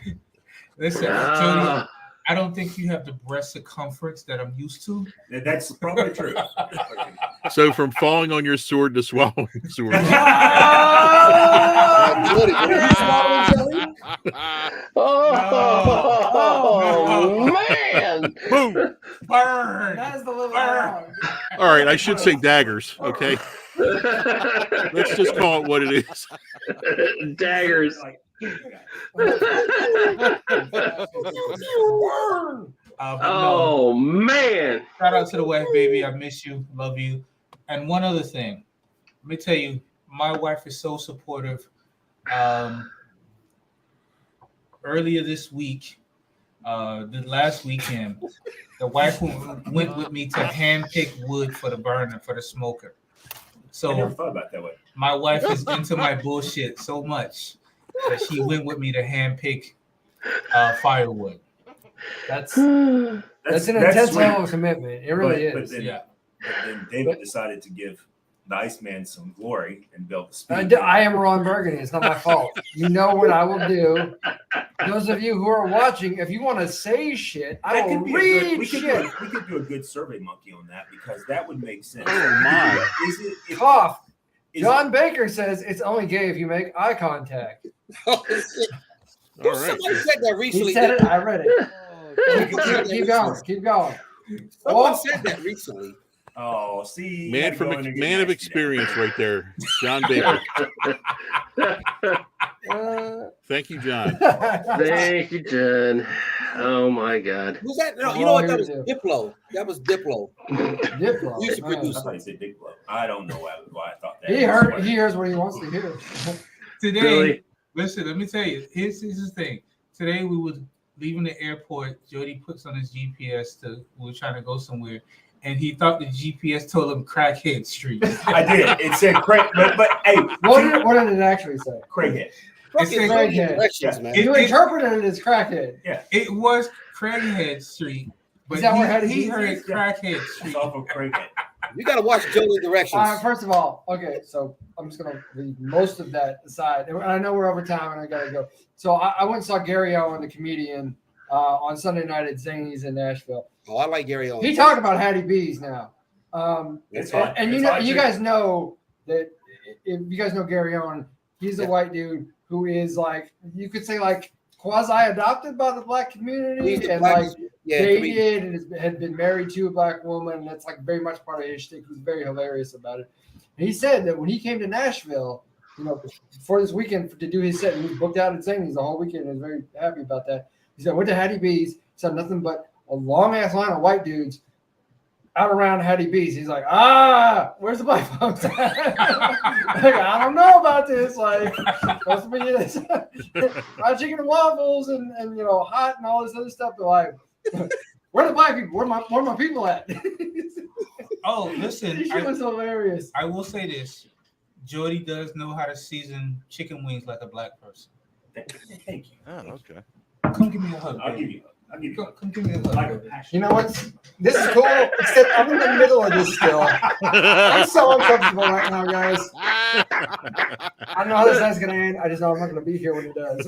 Speaker 4: Listen, Jody, I don't think you have the breast circumference that I'm used to.
Speaker 1: That's probably true.
Speaker 7: So from falling on your sword to swallowing sword.
Speaker 5: Oh, man.
Speaker 7: Boom.
Speaker 4: Burn.
Speaker 3: That's the little
Speaker 4: Burn.
Speaker 7: All right, I should say daggers, okay? Let's just call it what it is.
Speaker 5: Daggers.
Speaker 4: No.
Speaker 5: Man.
Speaker 4: Shout out to the wife, baby. I miss you. Love you. And one other thing. Let me tell you, my wife is so supportive. Earlier this week, the last weekend, the wife went with me to handpick wood for the burner, for the smoker.
Speaker 1: I never
Speaker 4: So
Speaker 1: thought about it that way.
Speaker 4: my wife is into my bullshit so much that she went with me to handpick firewood.
Speaker 3: That's an intense
Speaker 1: sweet.
Speaker 3: level of commitment. It really
Speaker 1: But
Speaker 3: is.
Speaker 1: then,
Speaker 4: Yeah.
Speaker 1: then David decided to give the Iceman some glory and build the speed.
Speaker 3: I am Ron Burgundy. It's not my fault. You know what I will do. Those of you who are watching, if you want to say shit, I
Speaker 1: That
Speaker 3: will
Speaker 1: could be
Speaker 3: read
Speaker 1: we
Speaker 3: shit.
Speaker 1: could do a good survey monkey on that because that would make sense.
Speaker 6: Oh, my.
Speaker 3: Cough.
Speaker 1: Is
Speaker 3: John Baker says it's only gay if you make eye contact.
Speaker 7: All
Speaker 6: All right.
Speaker 8: Somebody said that recently.
Speaker 3: He said it. I read it.
Speaker 8: Oh,
Speaker 3: Keep going. Keep going.
Speaker 8: Someone said that recently.
Speaker 1: Oh, see,
Speaker 7: Man
Speaker 1: you
Speaker 7: from
Speaker 1: gotta go in and get
Speaker 7: man of
Speaker 1: nasty
Speaker 7: experience, right there, John Baker. Thank you, John.
Speaker 5: Thank you, John. Oh my God.
Speaker 8: Who's that? No,
Speaker 3: Oh,
Speaker 8: you know what? That
Speaker 3: here
Speaker 8: was
Speaker 3: it is.
Speaker 8: Diplo. That was Diplo.
Speaker 3: Diplo.
Speaker 8: Music
Speaker 1: there.
Speaker 8: producer.
Speaker 1: I thought he said Big Blow. I don't know why I thought that.
Speaker 3: He hears what he wants to hear.
Speaker 4: Today,
Speaker 5: Really?
Speaker 4: listen, let me tell you. Here's the thing. Today we was leaving the airport. Jody puts on his GPS we were trying to go somewhere, and he thought the GPS told him Crackhead Street.
Speaker 1: I did. It said Craig, but hey,
Speaker 3: What did it actually say?
Speaker 1: Craighead.
Speaker 8: Fucking
Speaker 4: It's
Speaker 3: Craighead.
Speaker 8: directions, man.
Speaker 3: You interpreted it as crackhead.
Speaker 4: It was Craighead Street, but
Speaker 3: Is that where
Speaker 4: he
Speaker 3: Hattie
Speaker 4: heard
Speaker 3: is?
Speaker 4: Crackhead
Speaker 1: It's
Speaker 4: Street.
Speaker 1: off of Craighead.
Speaker 8: You got to watch Jody directions.
Speaker 3: First of all, okay, so I'm just gonna leave most of that aside. And I know we're over time, and I gotta go. So I went and saw Gary Owen, the comedian, on Sunday night at Zany's in Nashville.
Speaker 8: Oh, I like Gary Owen.
Speaker 3: He talked about Hattie B's now,
Speaker 1: It's fine.
Speaker 3: and
Speaker 1: It's
Speaker 3: you know,
Speaker 1: fine,
Speaker 3: you
Speaker 1: too.
Speaker 3: guys know that if you guys know Gary Owen, he's a
Speaker 8: Yeah.
Speaker 3: white dude who is like, you could say, like quasi adopted by the black community,
Speaker 8: He's the
Speaker 3: and
Speaker 8: black-
Speaker 3: like dated and had been married to a black woman. And that's like very much part of his shtick. He's very hilarious about it. And he said that when he came to Nashville, you know, for this weekend to do his set, he was booked out at Zany's the whole weekend. And was very happy about that. He said, went to Hattie B's, said nothing but a long ass line of white dudes out around Hattie B's. He's like, where's the black folks at? Like, I don't know about this. Like, supposed to be this fried chicken and waffles and you know, hot and all this other stuff. But like, where are the black people? Where are my people at?
Speaker 4: Oh, listen,
Speaker 3: This shit was hilarious.
Speaker 4: I will say this. Jody does know how to season chicken wings like a black person.
Speaker 1: Thank you.
Speaker 6: Oh, okay.
Speaker 4: Come give me a hug.
Speaker 1: I'll
Speaker 4: baby.
Speaker 1: give you. I'll give you.
Speaker 4: Come give me a hug.
Speaker 1: Like a
Speaker 4: baby.
Speaker 1: passion.
Speaker 3: You know what? This is cool, except I'm in the middle of this still. I'm so uncomfortable right now, guys. I know how this night's gonna end. I just know I'm not gonna be here when it does.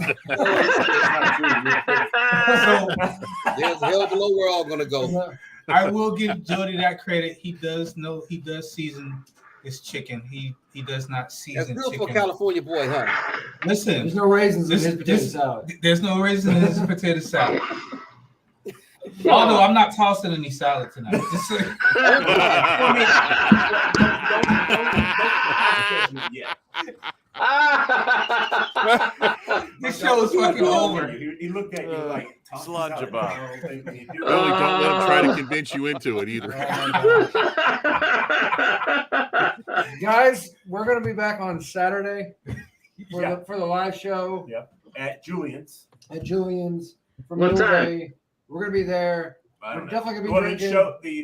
Speaker 8: There's hell below we're all going to go.
Speaker 4: I will give Jody that credit. He does season his chicken. He does not
Speaker 8: That's
Speaker 4: season
Speaker 8: real for
Speaker 4: chicken.
Speaker 8: California boy, huh?
Speaker 4: Listen,
Speaker 3: There's no raisins in
Speaker 4: This-
Speaker 3: his potato
Speaker 4: this-
Speaker 3: salad.
Speaker 4: there's no reason in this potato salad. Although I'm not tossing any salad tonight. Just so-
Speaker 1: Yeah.
Speaker 4: this show is fucking over.
Speaker 1: He looked at you like tossing
Speaker 6: Slanja
Speaker 1: salad.
Speaker 6: Really, don't let him try to convince you into it either.
Speaker 3: Guys, we're gonna be back on Saturday for
Speaker 1: Yeah.
Speaker 3: the live show
Speaker 1: At Julian's.
Speaker 3: at Julian's from
Speaker 5: What
Speaker 3: Mule
Speaker 5: time?
Speaker 3: Day. We're gonna be there.
Speaker 1: I
Speaker 3: We're
Speaker 1: don't know.
Speaker 3: definitely gonna be
Speaker 1: Well,
Speaker 3: drinking.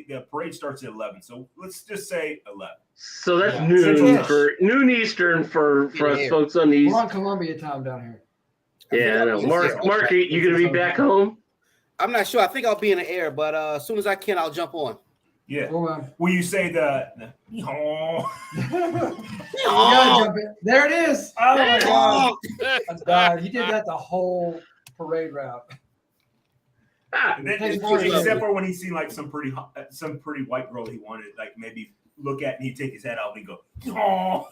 Speaker 1: the parade starts at 11, so let's just say 11.
Speaker 5: So that's
Speaker 3: Yeah.
Speaker 5: noon
Speaker 3: Central.
Speaker 5: noon Eastern for us
Speaker 8: Yeah.
Speaker 5: folks on the East.
Speaker 3: We're on Columbia time down here.
Speaker 5: Yeah, I know. Mark, you gonna be back home?
Speaker 8: I'm not sure. I think I'll be in the air, but as soon as I can, I'll jump on.
Speaker 1: Yeah.
Speaker 3: Hold on.
Speaker 1: Will you say the
Speaker 3: You gotta jump in. There it is. Oh my god. I died. He did that the whole parade route.
Speaker 1: And then,
Speaker 3: Takes more
Speaker 1: except
Speaker 3: than-
Speaker 1: for when he seen like some pretty white girl he wanted, like maybe look at and he'd take his head out and go, oh.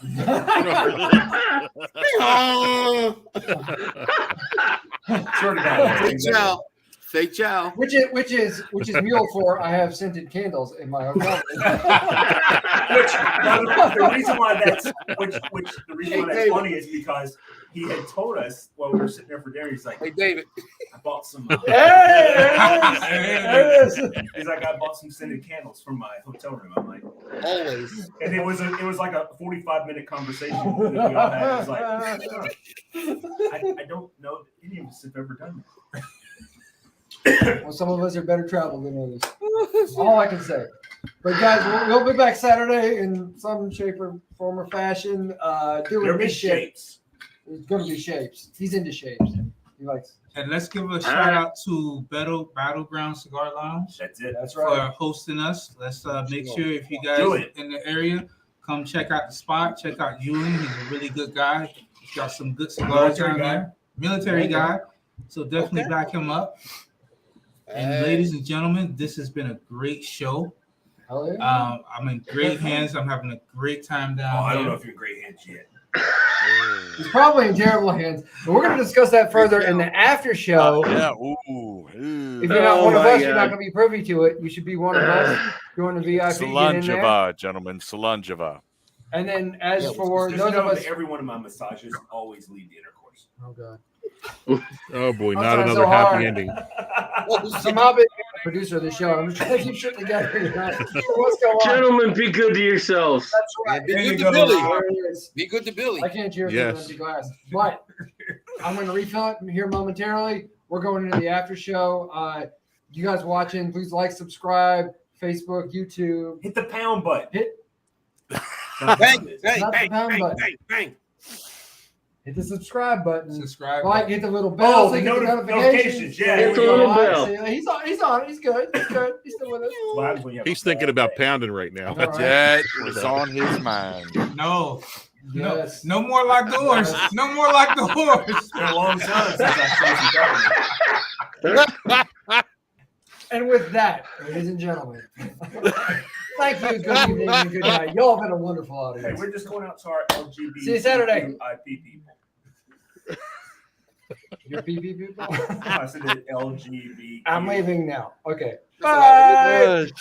Speaker 1: Swear to God.
Speaker 8: Fake chow. Fake chow.
Speaker 3: Which is Mule for I have scented candles in my hotel.
Speaker 1: The reason why that's funny is because he had told us while we were sitting there for dinner, he's like,
Speaker 8: Hey, David.
Speaker 1: I bought some.
Speaker 3: Hey, there it is.
Speaker 1: He's like, I bought some scented candles from my hotel room. I'm like,
Speaker 8: Always.
Speaker 1: and it was like a 45-minute conversation that we all had. It was like, I don't know that any of us have ever done that.
Speaker 3: Well, some of us are better traveled than others. All I can say. But guys, we'll be back Saturday in some shape or form or fashion. Doing
Speaker 1: There'll be
Speaker 3: this shit.
Speaker 1: shapes.
Speaker 3: It's gonna be shapes. He's into shapes. He likes.
Speaker 4: And let's give a shout out to Battleground Cigar Lounge
Speaker 1: That's it.
Speaker 3: That's
Speaker 4: for
Speaker 3: right.
Speaker 4: hosting us. Let's make sure if you guys
Speaker 1: Julian.
Speaker 4: in the area, come check out the spot. Check out Julian. He's a really good guy. He's got some good cigars
Speaker 1: Military
Speaker 4: down
Speaker 1: guy.
Speaker 4: there. Military guy. So definitely back him up. And ladies and gentlemen, this has been a great show.
Speaker 3: Hell yeah.
Speaker 4: I'm in great hands. I'm having a great time down
Speaker 1: Oh, I don't know
Speaker 4: here.
Speaker 1: if you're in great hands yet.
Speaker 3: He's probably in terrible hands. But we're going to discuss that further in the after show.
Speaker 6: Yeah. Ooh.
Speaker 3: If you're not one of
Speaker 5: my
Speaker 3: us, you're not
Speaker 5: God.
Speaker 3: going to be privy to it. You should be one of us. Join the VIP. Get in there.
Speaker 6: Salangeva, gentlemen. Salangeva.
Speaker 3: And then as for
Speaker 1: Just
Speaker 3: those
Speaker 1: know
Speaker 3: of us.
Speaker 1: that every one of my massages always lead to intercourse.
Speaker 3: Oh, God.
Speaker 7: Oh boy,
Speaker 3: I'm
Speaker 7: not
Speaker 3: trying
Speaker 7: another
Speaker 3: so
Speaker 7: happy
Speaker 3: hard.
Speaker 7: ending.
Speaker 3: Somehow being the producer of the show. I'm just trying to keep shit together. You know? What's going on?
Speaker 5: Gentlemen, be good to yourselves.
Speaker 3: That's right.
Speaker 8: Be
Speaker 3: There
Speaker 8: good
Speaker 3: you
Speaker 8: to
Speaker 3: go.
Speaker 8: Billy.
Speaker 3: There it is.
Speaker 8: Be good to Billy.
Speaker 3: I can't cheers
Speaker 7: Yes.
Speaker 3: from an empty glass. But I'm going to refill it here momentarily. We're going into the after show. You guys watching, please like, subscribe, Facebook, YouTube.
Speaker 1: Hit the pound button.
Speaker 8: Bang,
Speaker 3: Not
Speaker 8: bang,
Speaker 3: the
Speaker 8: bang,
Speaker 3: pound
Speaker 8: bang,
Speaker 3: button.
Speaker 8: bang, bang.
Speaker 3: Hit the subscribe button.
Speaker 4: Subscribe.
Speaker 3: Like, hit the little bell.
Speaker 1: Oh,
Speaker 3: so
Speaker 1: the
Speaker 3: you get the
Speaker 1: notifications. Yeah,
Speaker 3: There
Speaker 5: hit
Speaker 3: we
Speaker 5: the
Speaker 3: go.
Speaker 5: little
Speaker 3: All right,
Speaker 5: bell.
Speaker 3: see, He's on. He's on. He's good. He's good. He's still with us.
Speaker 1: What happens when you have
Speaker 7: He's
Speaker 1: a
Speaker 7: thinking
Speaker 1: bad
Speaker 7: about
Speaker 1: day?
Speaker 7: pounding right now.
Speaker 3: All right.
Speaker 6: That was on his mind.
Speaker 4: No.
Speaker 3: Yes.
Speaker 4: No more locked doors. No more locked doors.
Speaker 1: It's been a long time since I've seen you.
Speaker 3: And with that, ladies and gentlemen, thank you. Good evening and good night. Y'all have been a wonderful
Speaker 1: Hey,
Speaker 3: audience.
Speaker 1: we're just going out to our LGBT.
Speaker 3: See you Saturday.
Speaker 1: IP people.
Speaker 3: Your PP people.
Speaker 1: I said that LGBT.
Speaker 3: I'm leaving now. Okay.
Speaker 8: Bye.